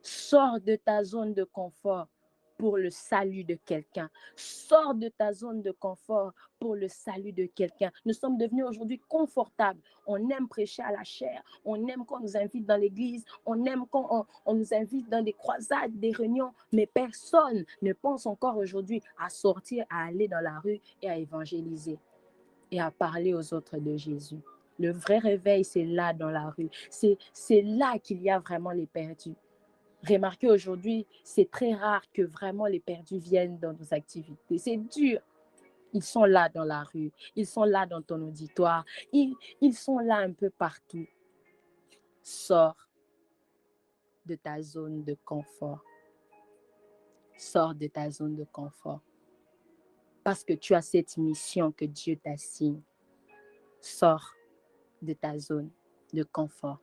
Sors de ta zone de confort pour le salut de quelqu'un. Sors de ta zone de confort pour le salut de quelqu'un. Nous sommes devenus aujourd'hui confortables. On aime prêcher à la chair. On aime qu'on nous invite dans l'église. On aime qu'on nous invite dans des croisades, des réunions. Mais personne ne pense encore aujourd'hui à sortir, à aller dans la rue et à évangéliser et à parler aux autres de Jésus. Le vrai réveil, c'est là dans la rue. C'est là qu'il y a vraiment les perdus. Remarquez aujourd'hui, c'est très rare que vraiment les perdus viennent dans nos activités. C'est dur. Ils sont là dans la rue, ils sont là dans ton auditoire, ils sont là un peu partout. Sors de ta zone de confort. Sors de ta zone de confort. Parce que tu as cette mission que Dieu t'assigne. Sors de ta zone de confort.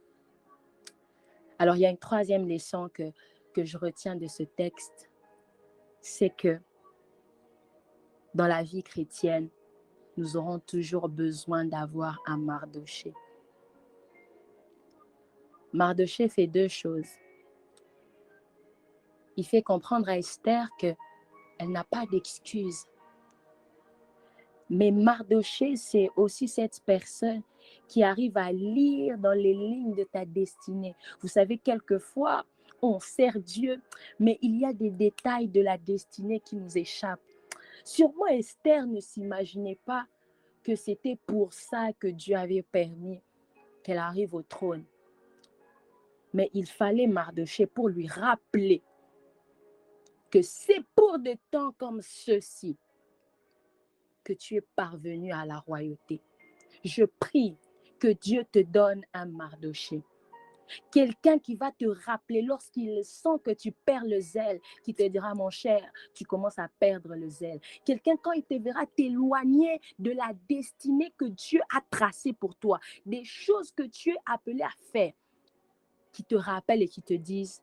Alors, il y a une troisième leçon que je retiens de ce texte, c'est que dans la vie chrétienne, nous aurons toujours besoin d'avoir un Mardoché. Mardoché fait deux choses. Il fait comprendre à Esther qu'elle n'a pas d'excuse. Mais Mardoché, c'est aussi cette personne qui arrive à lire dans les lignes de ta destinée. Vous savez, quelquefois, on sert Dieu, mais il y a des détails de la destinée qui nous échappent. Sûrement, Esther ne s'imaginait pas que c'était pour ça que Dieu avait permis qu'elle arrive au trône. Mais il fallait Mardoché pour lui rappeler que c'est pour des temps comme ceux-ci que tu es parvenu à la royauté. Je prie que Dieu te donne un Mardoché. Quelqu'un qui va te rappeler lorsqu'il sent que tu perds le zèle, qui te dira, mon cher, tu commences à perdre le zèle. Quelqu'un quand il te verra t'éloigner de la destinée que Dieu a tracée pour toi, des choses que tu es appelé à faire, qui te rappellent et qui te disent,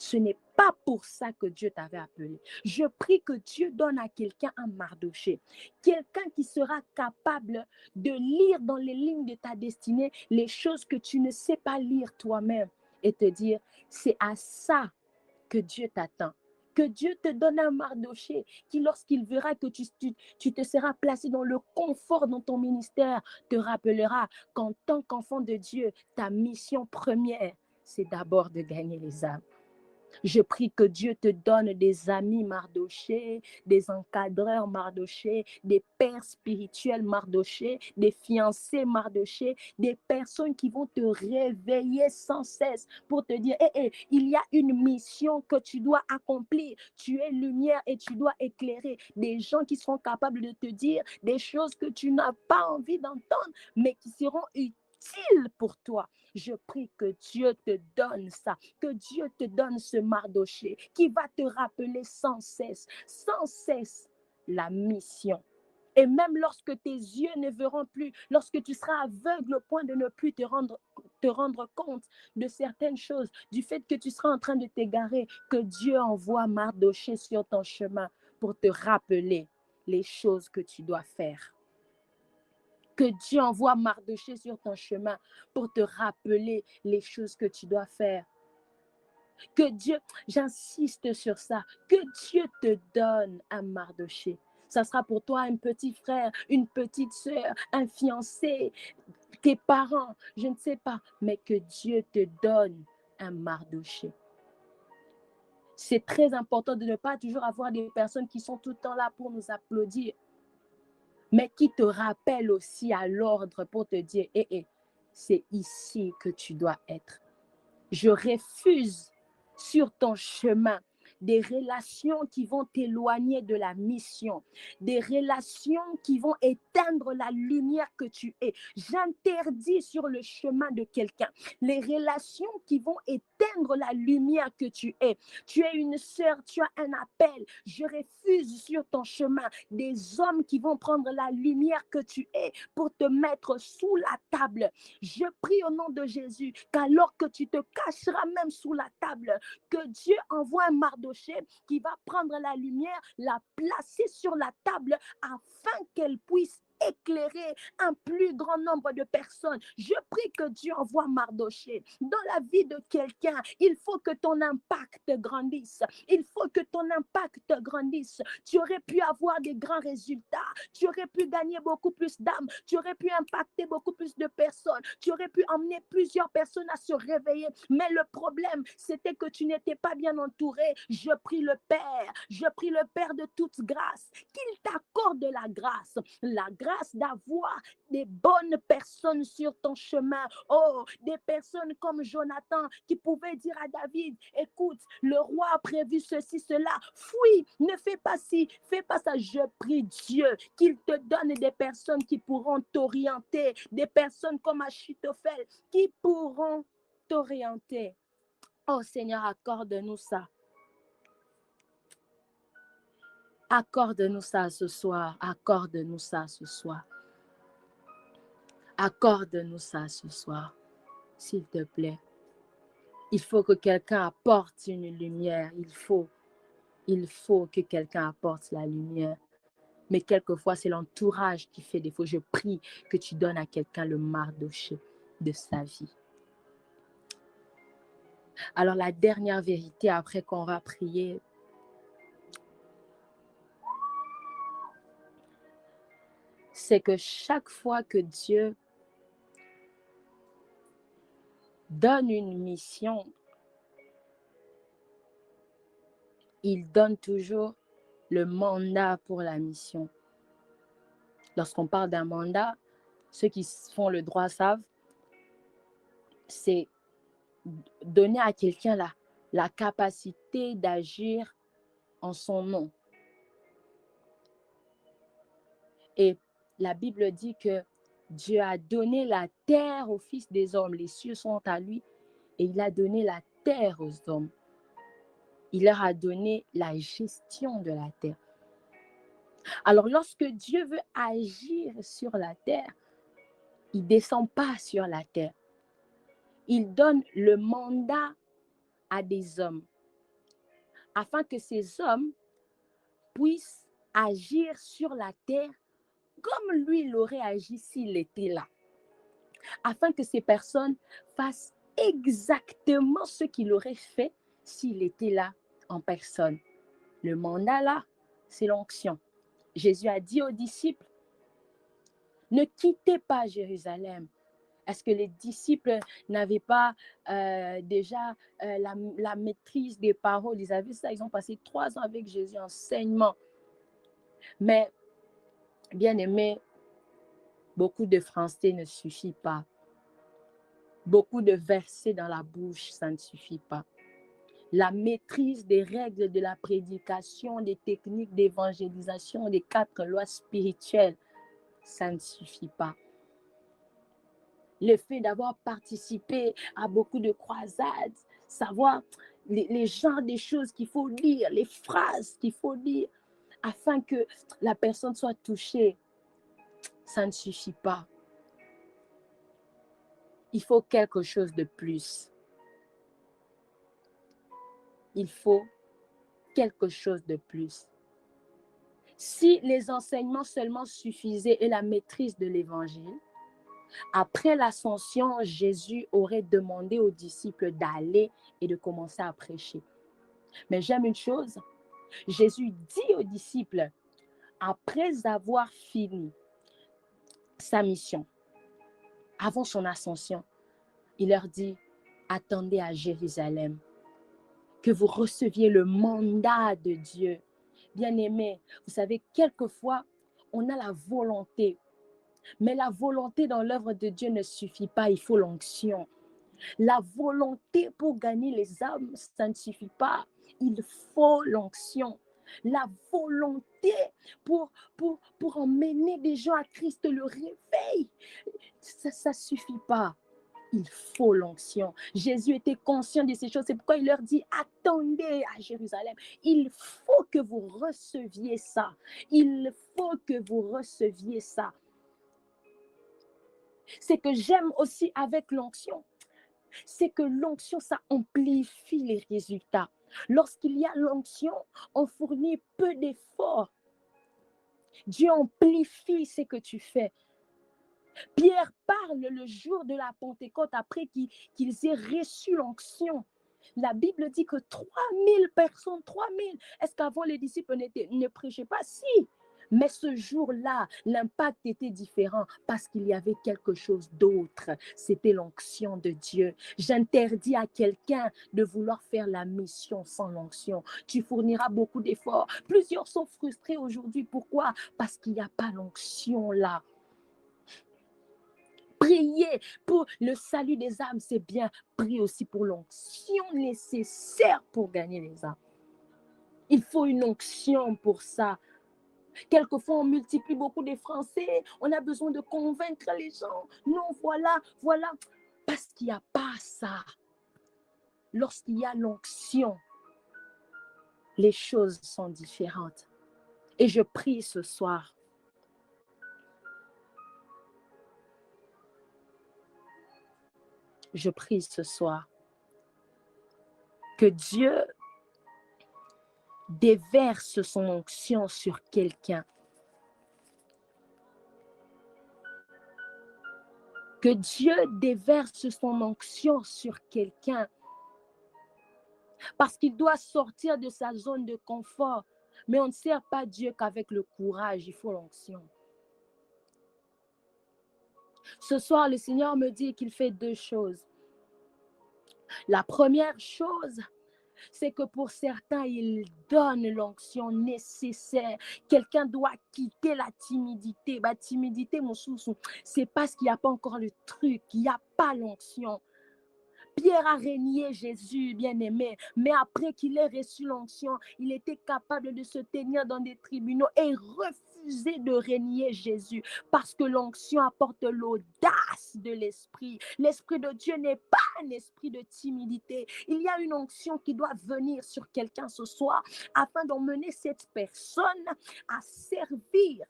ce n'est pas pour ça que Dieu t'avait appelé. Je prie que Dieu donne à quelqu'un un Mardoché, quelqu'un qui sera capable de lire dans les lignes de ta destinée les choses que tu ne sais pas lire toi-même et te dire, c'est à ça que Dieu t'attend. Que Dieu te donne un Mardoché qui, lorsqu'il verra que tu te seras placé dans le confort dans ton ministère, te rappellera qu'en tant qu'enfant de Dieu, ta mission première, c'est d'abord de gagner les âmes. Je prie que Dieu te donne des amis Mardoché, des encadreurs Mardoché, des pères spirituels Mardoché, des fiancés Mardoché, des personnes qui vont te réveiller sans cesse pour te dire, il y a une mission que tu dois accomplir. Tu es lumière et tu dois éclairer. Des gens qui seront capables de te dire des choses que tu n'as pas envie d'entendre, mais qui seront utiles pour toi. Je prie que Dieu te donne ça, que Dieu te donne ce Mardoché qui va te rappeler sans cesse la mission. Et même lorsque tes yeux ne verront plus, lorsque tu seras aveugle au point de ne plus te rendre compte de certaines choses, du fait que tu seras en train de t'égarer, que Dieu envoie Mardoché sur ton chemin pour te rappeler les choses que tu dois faire. Que Dieu envoie Mardoché sur ton chemin pour te rappeler les choses que tu dois faire. Que Dieu, j'insiste sur ça, que Dieu te donne un Mardoché. Ça sera pour toi un petit frère, une petite sœur, un fiancé, tes parents, je ne sais pas, mais que Dieu te donne un Mardoché. C'est très important de ne pas toujours avoir des personnes qui sont tout le temps là pour nous applaudir, mais qui te rappellent aussi à l'ordre pour te dire, c'est ici que tu dois être. Je refuse sur ton chemin des relations qui vont t'éloigner de la mission, des relations qui vont éteindre la lumière que tu es. J'interdis sur le chemin de quelqu'un les relations qui vont éteindre la lumière que tu es. Tu es une sœur, tu as un appel. Je refuse sur ton chemin des hommes qui vont prendre la lumière que tu es pour te mettre sous la table. Je prie au nom de Jésus qu'alors que tu te cacheras même sous la table, que Dieu envoie un Mardoché qui va prendre la lumière, la placer sur la table afin qu'elle puisse éclairer un plus grand nombre de personnes. Je prie que Dieu envoie Mardoché dans la vie de quelqu'un. Il faut que ton impact grandisse. Il faut que ton impact grandisse. Tu aurais pu avoir des grands résultats. Tu aurais pu gagner beaucoup plus d'âmes. Tu aurais pu impacter beaucoup plus de personnes. Tu aurais pu emmener plusieurs personnes à se réveiller. Mais le problème, c'était que tu n'étais pas bien entouré. Je prie le Père de toute grâce, qu'il t'accorde la grâce d'avoir des bonnes personnes sur ton chemin. Oh, des personnes comme Jonathan qui pouvaient dire à David, écoute, le roi a prévu ceci, cela, fuis, ne fais pas ci, fais pas ça. Je prie Dieu qu'il te donne des personnes qui pourront t'orienter, des personnes comme Achitophel qui pourront t'orienter. Oh Seigneur, accorde-nous ça. Accorde-nous ça ce soir. Accorde-nous ça ce soir. Accorde-nous ça ce soir, s'il te plaît. Il faut que quelqu'un apporte une lumière. Il faut que quelqu'un apporte la lumière. Mais quelquefois, c'est l'entourage qui fait défaut. Je prie que tu donnes à quelqu'un le Mardoché de sa vie. Alors, la dernière vérité, après qu'on va prier, c'est que chaque fois que Dieu donne une mission, il donne toujours le mandat pour la mission. Lorsqu'on parle d'un mandat, ceux qui font le droit savent, c'est donner à quelqu'un la capacité d'agir en son nom. Et la Bible dit que Dieu a donné la terre aux fils des hommes. Les cieux sont à lui et il a donné la terre aux hommes. Il leur a donné la gestion de la terre. Alors, lorsque Dieu veut agir sur la terre, il ne descend pas sur la terre. Il donne le mandat à des hommes afin que ces hommes puissent agir sur la terre comme lui il aurait agi s'il était là. Afin que ces personnes fassent exactement ce qu'il aurait fait s'il était là en personne. Le mandat là, c'est l'onction. Jésus a dit aux disciples, ne quittez pas Jérusalem, Est-ce que les disciples n'avaient pas déjà la maîtrise des paroles? Ils avaient ça, ils ont passé 3 ans avec Jésus, enseignement. Mais, bien aimé, beaucoup de français ne suffit pas. Beaucoup de versets dans la bouche, ça ne suffit pas. La maîtrise des règles de la prédication, des techniques d'évangélisation, des 4 lois spirituelles, ça ne suffit pas. Le fait d'avoir participé à beaucoup de croisades, savoir les genres de choses qu'il faut lire, les phrases qu'il faut lire, afin que la personne soit touchée, ça ne suffit pas. Il faut quelque chose de plus. Il faut quelque chose de plus. Si les enseignements seulement suffisaient et la maîtrise de l'évangile, après l'ascension, Jésus aurait demandé aux disciples d'aller et de commencer à prêcher. Mais j'aime une chose, Jésus dit aux disciples, après avoir fini sa mission, avant son ascension, il leur dit, attendez à Jérusalem, que vous receviez le mandat de Dieu. Bien-aimés, vous savez, quelquefois, on a la volonté, mais la volonté dans l'œuvre de Dieu ne suffit pas, il faut l'onction. La volonté pour gagner les âmes, ça ne suffit pas, il faut l'onction. La volonté pour emmener des gens à Christ, le réveil, ça ne suffit pas. Il faut l'onction. Jésus était conscient de ces choses. C'est pourquoi il leur dit, attendez à Jérusalem. Il faut que vous receviez ça. Il faut que vous receviez ça. C'est que j'aime aussi avec l'onction, c'est que l'onction, ça amplifie les résultats. Lorsqu'il y a l'onction, on fournit peu d'efforts. Dieu amplifie ce que tu fais. Pierre parle le jour de la Pentecôte après qu'ils aient reçu l'onction. La Bible dit que 3000 personnes, 3000, est-ce qu'avant les disciples ne prêchaient pas? Si, mais ce jour-là, l'impact était différent parce qu'il y avait quelque chose d'autre. C'était l'onction de Dieu. J'interdis à quelqu'un de vouloir faire la mission sans l'onction. Tu fourniras beaucoup d'efforts. Plusieurs sont frustrés aujourd'hui. Pourquoi? Parce qu'il n'y a pas l'onction là. Prier pour le salut des âmes, c'est bien. Prier aussi pour l'onction nécessaire pour gagner les âmes. Il faut une onction pour ça. Quelquefois, on multiplie beaucoup de Français. On a besoin de convaincre les gens. Non, voilà. Parce qu'il n'y a pas ça. Lorsqu'il y a l'onction, les choses sont différentes. Et je prie ce soir. Je prie ce soir que Dieu déverse son onction sur quelqu'un. Que Dieu déverse son onction sur quelqu'un. Parce qu'il doit sortir de sa zone de confort. Mais on ne sert pas Dieu qu'avec le courage, il faut l'onction. Ce soir, le Seigneur me dit qu'il fait 2 choses. La première chose, c'est que pour certains, il donne l'onction nécessaire. Quelqu'un doit quitter la timidité. Timidité, mon chouchou, c'est parce qu'il n'y a pas encore le truc, il n'y a pas l'onction. Pierre a régné Jésus, bien-aimé, mais après qu'il ait reçu l'onction, il était capable de se tenir dans des tribunaux et refuser de régner Jésus parce que l'onction apporte l'audace de l'esprit. L'esprit de Dieu n'est pas un esprit de timidité. Il y a une onction qui doit venir sur quelqu'un ce soir afin d'emmener cette personne à servir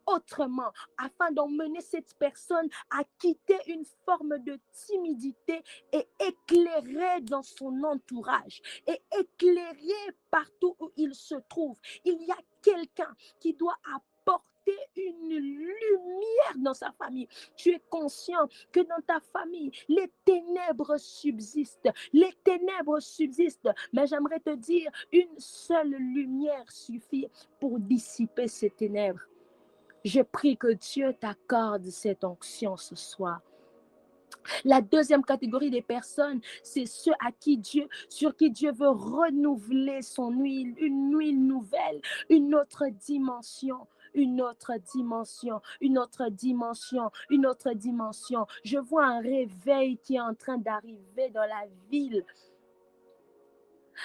autrement, afin d'emmener cette personne à quitter une forme de timidité et éclairer dans son entourage et éclairer partout où il se trouve. Il y a quelqu'un qui doit apporter une lumière dans sa famille. Tu es conscient que dans ta famille, les ténèbres subsistent. Les ténèbres subsistent. Mais j'aimerais te dire, une seule lumière suffit pour dissiper ces ténèbres. Je prie que Dieu t'accorde cette onction ce soir. La deuxième catégorie des personnes, c'est ceux sur qui Dieu veut renouveler son huile, une huile nouvelle, une autre dimension. Une autre dimension, une autre dimension, une autre dimension. Je vois un réveil qui est en train d'arriver dans la ville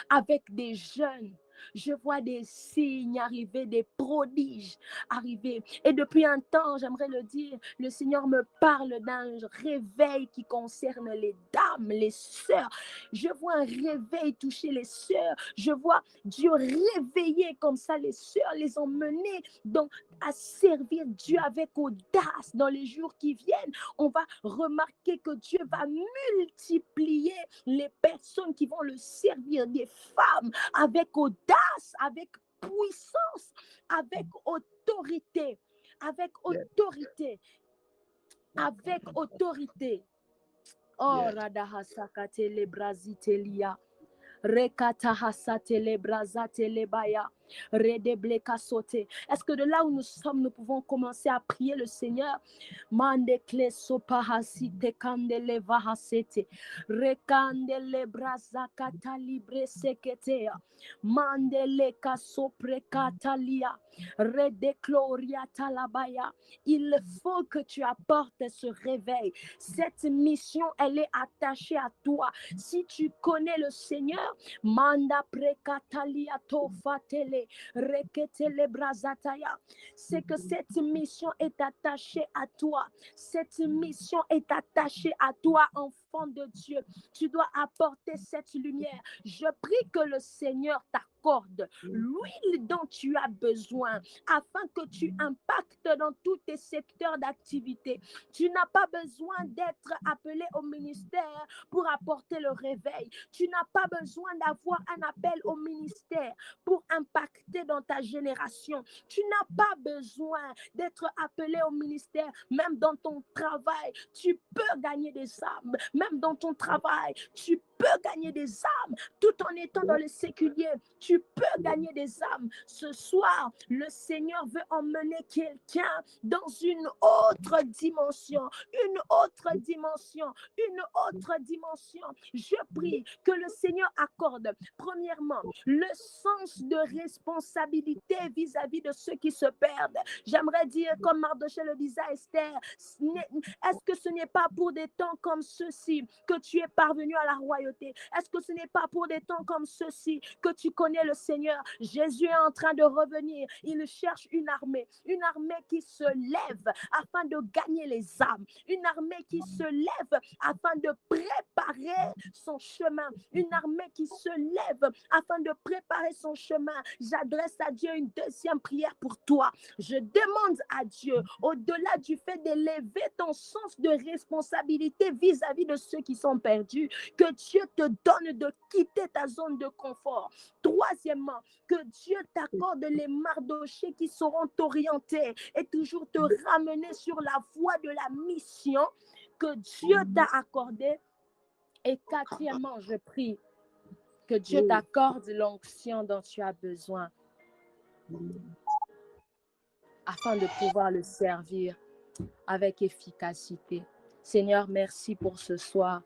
avec des jeunes. Je vois des signes arriver, des prodiges arriver. Et depuis un temps, j'aimerais le dire, le Seigneur me parle d'un réveil qui concerne les dames, les sœurs. Je vois un réveil toucher les sœurs. Je vois Dieu réveiller comme ça les sœurs, les emmener à servir Dieu avec audace dans les jours qui viennent. On va remarquer que Dieu va multiplier les personnes qui vont le servir, des femmes avec audace, avec puissance, avec autorité, avec autorité, avec autorité. Oh, Radahasakate le Brazitelia. Rekata hasatele brazatele baya. Redebleka sote. Est-ce que de là où nous sommes, nous pouvons commencer à prier le Seigneur? Mande kle sopa hasite kandele vahasete. Rekandele brazakata libre seketea. Mandele kasopre katalia. Redecloria talabaya. Il faut que tu apportes ce réveil. Cette mission, elle est attachée à toi. Si tu connais le Seigneur, manda prekatalia tofatele reketele brazataya. C'est que cette mission est attachée à toi. Cette mission est attachée à toi, enfant de Dieu. Tu dois apporter cette lumière. Je prie que le Seigneur t'accorde l'huile dont tu as besoin afin que tu impactes dans tous tes secteurs d'activité. Tu n'as pas besoin d'être appelé au ministère pour apporter le réveil. Tu n'as pas besoin d'avoir un appel au ministère pour impacter dans ta génération. Tu n'as pas besoin d'être appelé au ministère, même dans ton travail. Tu peux gagner des âmes. Même dans ton travail, tu peux gagner des âmes tout en étant dans le séculier. Tu peux gagner des âmes. Ce soir, le Seigneur veut emmener quelqu'un dans une autre dimension, une autre dimension, une autre dimension. Je prie que le Seigneur accorde, premièrement, le sens de responsabilité vis-à-vis de ceux qui se perdent. J'aimerais dire, comme Mardochée le disait à Esther, est-ce que ce n'est pas pour des temps comme ceux-ci que tu es parvenu à la royauté? Est-ce que ce n'est pas pour des temps comme ceux-ci que tu connais le Seigneur? Jésus est en train de revenir. Il cherche une armée qui se lève afin de gagner les âmes, une armée qui se lève afin de préparer son chemin, une armée qui se lève afin de préparer son chemin. J'adresse à Dieu une deuxième prière pour toi. Je demande à Dieu, au-delà du fait d'élever ton sens de responsabilité vis-à-vis de ceux qui sont perdus, que Dieu te donne de quitter ta zone de confort. Troisièmement, que Dieu t'accorde les Mardochées qui seront t'orienter et toujours te ramener sur la voie de la mission que Dieu t'a accordée. Et quatrièmement, je prie que Dieu t'accorde l'onction dont tu as besoin afin de pouvoir le servir avec efficacité. Seigneur, merci pour ce soir.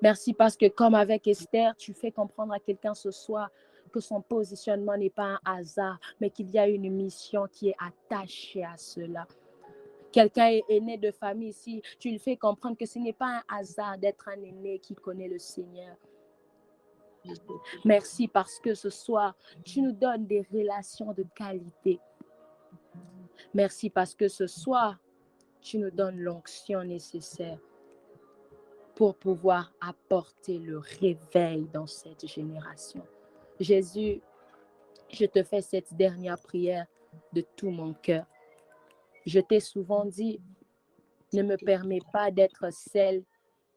Merci parce que comme avec Esther, tu fais comprendre à quelqu'un ce soir que son positionnement n'est pas un hasard, mais qu'il y a une mission qui est attachée à cela. Quelqu'un est aîné de famille ici, tu lui fais comprendre que ce n'est pas un hasard d'être un aîné qui connaît le Seigneur. Merci parce que ce soir, tu nous donnes des relations de qualité. Merci parce que ce soir, tu nous donnes l'onction nécessaire pour pouvoir apporter le réveil dans cette génération. Jésus, je te fais cette dernière prière de tout mon cœur. Je t'ai souvent dit, ne me permets pas d'être celle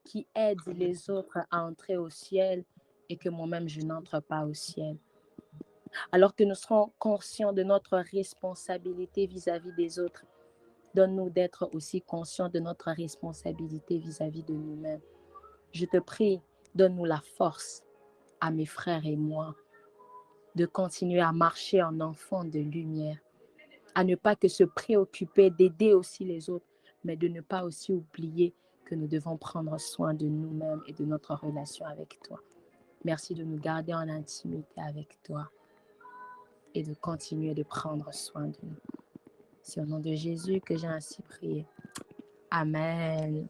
qui aide les autres à entrer au ciel et que moi-même je n'entre pas au ciel. Alors que nous serons conscients de notre responsabilité vis-à-vis des autres, donne-nous d'être aussi conscients de notre responsabilité vis-à-vis de nous-mêmes. Je te prie, donne-nous la force à mes frères et moi de continuer à marcher en enfant de lumière, à ne pas que se préoccuper d'aider aussi les autres, mais de ne pas aussi oublier que nous devons prendre soin de nous-mêmes et de notre relation avec toi. Merci de nous garder en intimité avec toi et de continuer de prendre soin de nous. C'est au nom de Jésus que j'ai ainsi prié. Amen.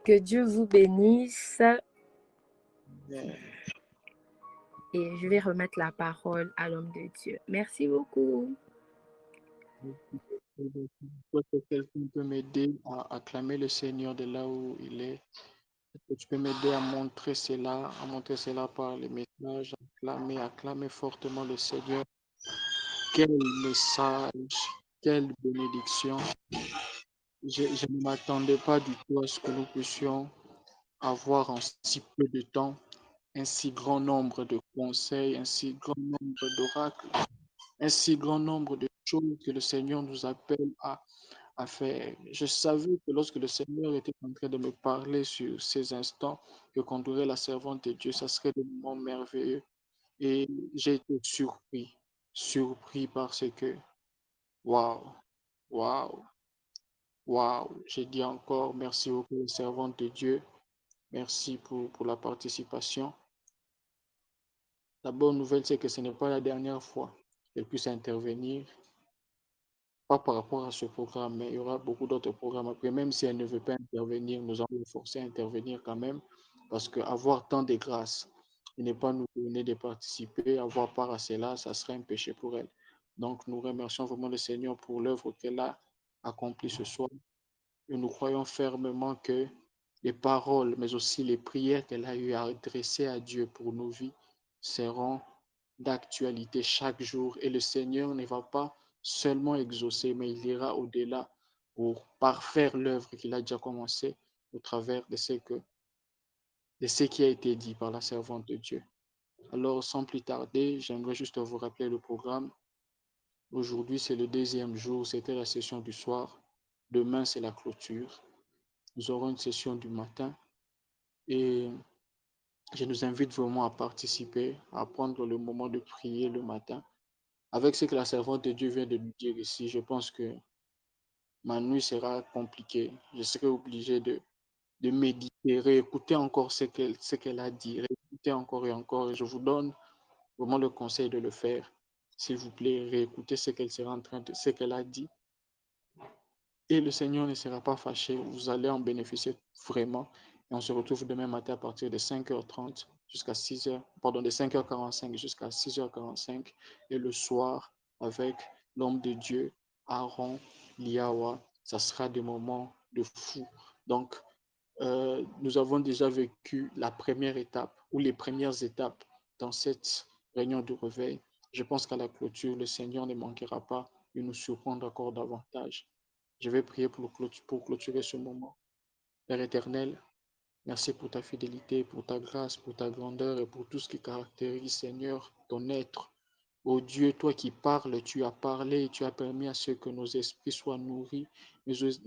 Que Dieu vous bénisse. Et je vais remettre la parole à l'homme de Dieu. Merci beaucoup. Quelqu'un peut m'aider à acclamer le Seigneur de là où il est. Est-ce que tu peux m'aider à montrer cela par les messages, acclamer fortement le Seigneur. Quel message, quelle bénédiction. Je ne m'attendais pas du tout à ce que nous puissions avoir en si peu de temps un si grand nombre de conseils, un si grand nombre d'oracles, un si grand nombre de choses que le Seigneur nous appelle à faire. Je savais que lorsque le Seigneur était en train de me parler sur ces instants que conduirait la servante de Dieu, ça serait des moments merveilleux. Et j'ai été surpris parce que, waouh, waouh, waouh. J'ai dit encore merci beaucoup, servante de Dieu. Merci pour la participation. La bonne nouvelle, c'est que ce n'est pas la dernière fois qu'elle puisse intervenir. Pas par rapport à ce programme, mais il y aura beaucoup d'autres programmes après. Même si elle ne veut pas intervenir, nous allons le forcer à intervenir quand même. Parce qu'avoir tant de grâce et ne pas nous donner de participer, avoir part à cela, ça serait un péché pour elle. Donc, nous remercions vraiment le Seigneur pour l'œuvre qu'elle a accomplie ce soir. Et nous croyons fermement que les paroles, mais aussi les prières qu'elle a eu à adresser à Dieu pour nos vies seront d'actualité chaque jour. Et le Seigneur ne va pas seulement exaucer, mais il ira au-delà pour parfaire l'œuvre qu'il a déjà commencée au travers de ce qui a été dit par la servante de Dieu. Alors, sans plus tarder, j'aimerais juste vous rappeler le programme. Aujourd'hui, c'est le deuxième jour, c'était la session du soir. Demain, c'est la clôture. Nous aurons une session du matin et je nous invite vraiment à participer, à prendre le moment de prier le matin. Avec ce que la servante de Dieu vient de nous dire ici, je pense que ma nuit sera compliquée. Je serai obligé de méditer, réécouter encore ce qu'elle a dit, réécouter encore et encore. Et je vous donne vraiment le conseil de le faire. S'il vous plaît, réécoutez ce qu'elle a dit. Et le Seigneur ne sera pas fâché. Vous allez en bénéficier vraiment. Et on se retrouve demain matin à partir de 5h30 jusqu'à 6h, pardon, de 5h45 jusqu'à 6h45. Et le soir, avec l'homme de Dieu, Aaron Liawa, ça sera des moments de fou. Donc, nous avons déjà vécu la première étape ou les premières étapes dans cette réunion de réveil. Je pense qu'à la clôture, le Seigneur ne manquera pas de nous surprendre encore davantage. Je vais prier pour clôturer ce moment. Père éternel, merci pour ta fidélité, pour ta grâce, pour ta grandeur et pour tout ce qui caractérise, Seigneur, ton être. Ô Dieu, toi qui parles, tu as parlé et tu as permis à ce que nos esprits soient nourris,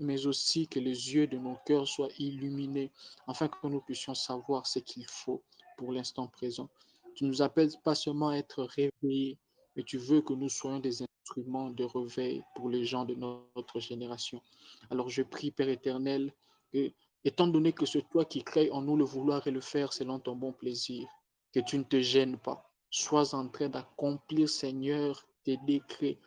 mais aussi que les yeux de nos cœurs soient illuminés, afin que nous puissions savoir ce qu'il faut pour l'instant présent. Tu ne nous appelles pas seulement à être réveillés, mais tu veux que nous soyons des instruments de réveil pour les gens de notre génération. Alors je prie, Père éternel, que, étant donné que c'est toi qui crées en nous le vouloir et le faire selon ton bon plaisir, que tu ne te gênes pas. Sois en train d'accomplir, Seigneur, tes décrets,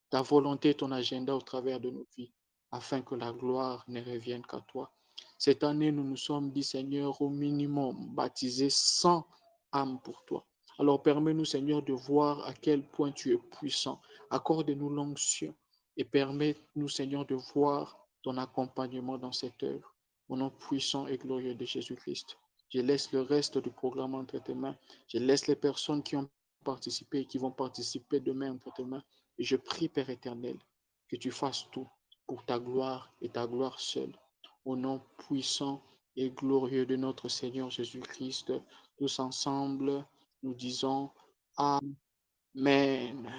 ta volonté, ton agenda au travers de nos vies, afin que la gloire ne revienne qu'à toi. Cette année, nous nous sommes dit, Seigneur, au minimum, baptisés 100 âmes pour toi. Alors permets-nous, Seigneur, de voir à quel point tu es puissant. Accorde-nous l'onction et permets-nous, Seigneur, de voir ton accompagnement dans cette œuvre. Au nom puissant et glorieux de Jésus-Christ. Je laisse le reste du programme entre tes mains. Je laisse les personnes qui ont participé et qui vont participer demain entre tes mains. Et je prie, Père éternel, que tu fasses tout pour ta gloire et ta gloire seule. Au nom puissant et glorieux de notre Seigneur Jésus-Christ, tous ensemble, nous disons Amen.